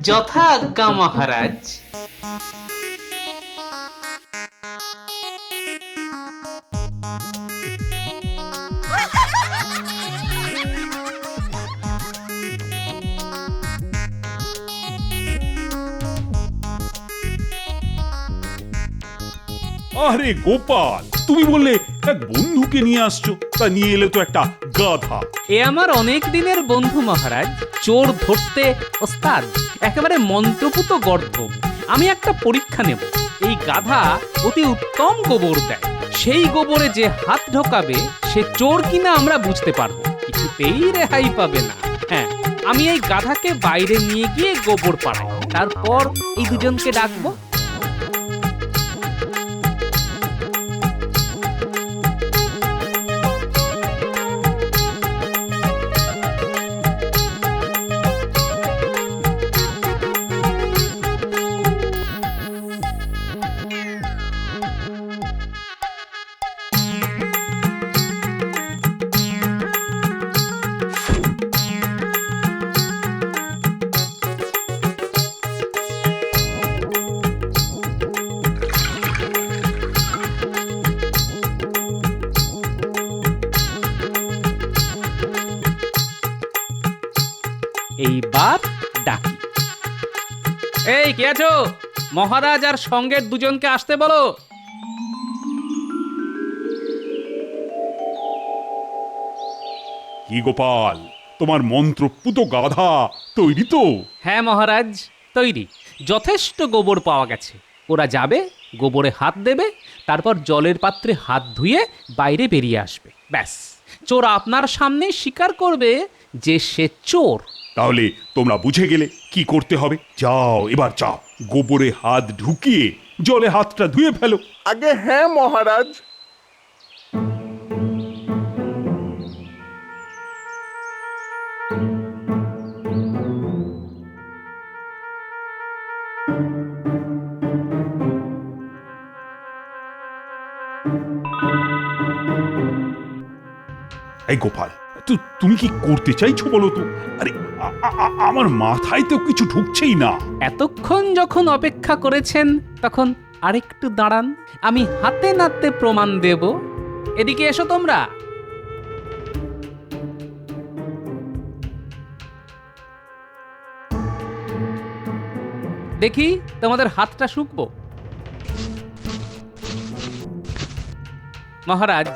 যথা আজ্ঞা মহারাজ। আরে গোপাল, তুমি বললে এক বন্ধুকে নিয়ে আসছো, তা নিয়ে এলে তো একটা গাধা। এ আমার অনেক দিনের বন্ধু মহারাজ, চোর ধরতে ওস্তাদ, একেবারে মন্ত্রপুত গর্ধ। আমি একটা পরীক্ষা নেব। এই গাধা অতি উত্তম গোবর দেয়, সেই গোবরে যে হাত ঢোকাবে সে চোর কিনা আমরা বুঝতে পারবো, কিছুতেই রেহাই পাবে না। হ্যাঁ, আমি এই গাধাকে বাইরে নিয়ে গিয়ে গোবর পাড়াই, তারপর এই দুজনকে ডাকবো। এইবার ডাকি। এই কে আছো? মহারাজ আর সঙ্গের দুজনকে আসতে বলো। কি গোপাল, তোমার মন্ত্রপুত গাধা তৈরি তো? হ্যাঁ মহারাজ, তৈরি। যথেষ্ট গোবর পাওয়া গেছে। ওরা যাবে, গোবরে হাত দেবে, তারপর জলের পাত্রে হাত ধুয়ে বাইরে বেরিয়ে আসবে। ব্যাস, চোর আপনার সামনে স্বীকার করবে যে সে চোর। তাহলে তোমরা বুঝে গেলে কি করতে হবে। যাও, এবার যাও, গোবরে হাত ঢুকিয়ে জলে হাতটা ধুয়ে ফেলো। আগে হ্যাঁ মহারাজ। এই গোপাল, তুমি কি করতে চাইছো বলো তো? আরে আমার মাথায় তো কিছু ঢুকছেই না। এতক্ষণ যখন অপেক্ষা করেছেন তখন আরেকটু দাঁড়ান, আমি হাতে নাতে প্রমাণ দেব। এদিকে এসো তোমরা। দেখি তোমাদের হাতটা শুকবো। মহারাজ,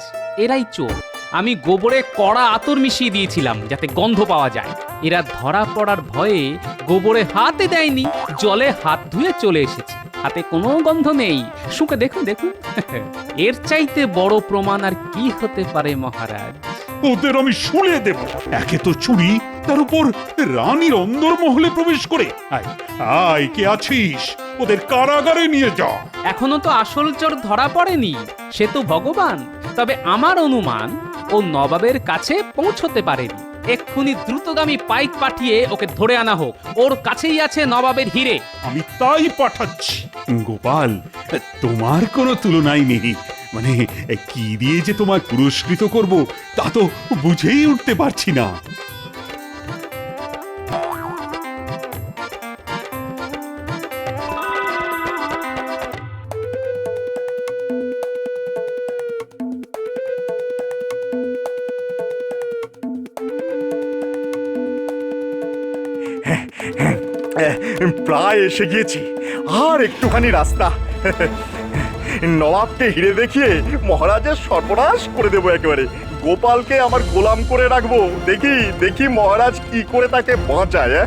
এরাই চোর। আমি গোবরে কড়া আতর মিশিয়ে দিয়েছিলাম যাতে গন্ধ পাওয়া যায়। এরা ধরা পড়ার ভয়ে গোবরে হাতে দেয়নি, জলে হাত ধুয়ে চলে এসেছে। হাতে কোনো গন্ধ নেই। শুকে দেখুন দেখুন। এর চাইতে বড় প্রমাণ আর কি হতে পারে মহারাজ? ওদের আমি শুলে দেব। একে তো চুরি, তার উপর রানীর অন্দরমহলে প্রবেশ করে। আয়, কে আছিস? ওদের কারাগারে নিয়ে যা। এখনো তো আসল চোর ধরা পড়েনি, সে তো ভগবান। তবে আমার অনুমান ও নবাবের কাছে পৌঁছতে পারেনি। এক্ষুনি দ্রুতগামী পাইক পাঠিয়ে ওকে ধরে আনা হোক। ওর কাছেই আছে নবাবের হিরে। আমি তাই পাঠাচ্ছি। গোপাল, তোমার কোনো তুলনাই নেই। মানে কি দিয়ে যে তোমায় পুরস্কৃত করব তা তো বুঝেই উঠতে পারছি না। প্রায় এসে গিয়েছি, আর একটুখানি রাস্তা। নবাবকে হিরে দেখিয়ে মহারাজের সর্বনাশ করে দেবো একেবারে। গোপালকে আমার গোলাম করে রাখবো। দেখি দেখি মহারাজ কি করে তাকে বাঁচায়।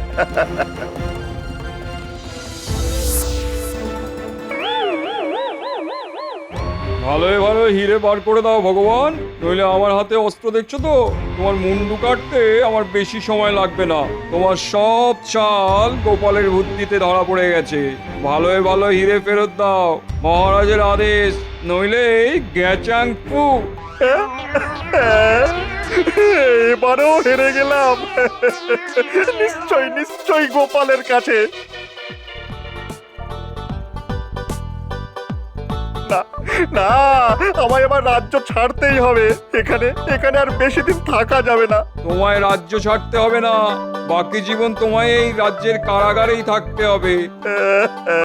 ভালোই ভালো হিরে বার করে দাও ভগবান, নইলে আমার হাতে অস্ত্র দেখছো তো, তোমার মুন্ডু কাটতে আমার বেশি সময় লাগবে না। তোমার সব চাল গোপালের বুদ্ধিতে ধরা পড়ে গেছে। ভালোই ভালো হিরে ফেরত দাও, মহারাজের আদেশ, নইলে গ্যাচাং ফু। এবারেও হেরে গেলাম। নিশ্চয় নিশ্চয় গোপালের কাছে। না না, আমায় আবার রাজ্য ছাড়তেই হবে। এখানে এখানে আর বেশি দিন থাকা যাবে না। তোমায় রাজ্য ছাড়তে হবে না, বাকি জীবন তোমায় এই রাজ্যের কারাগারেই থাকতে হবে।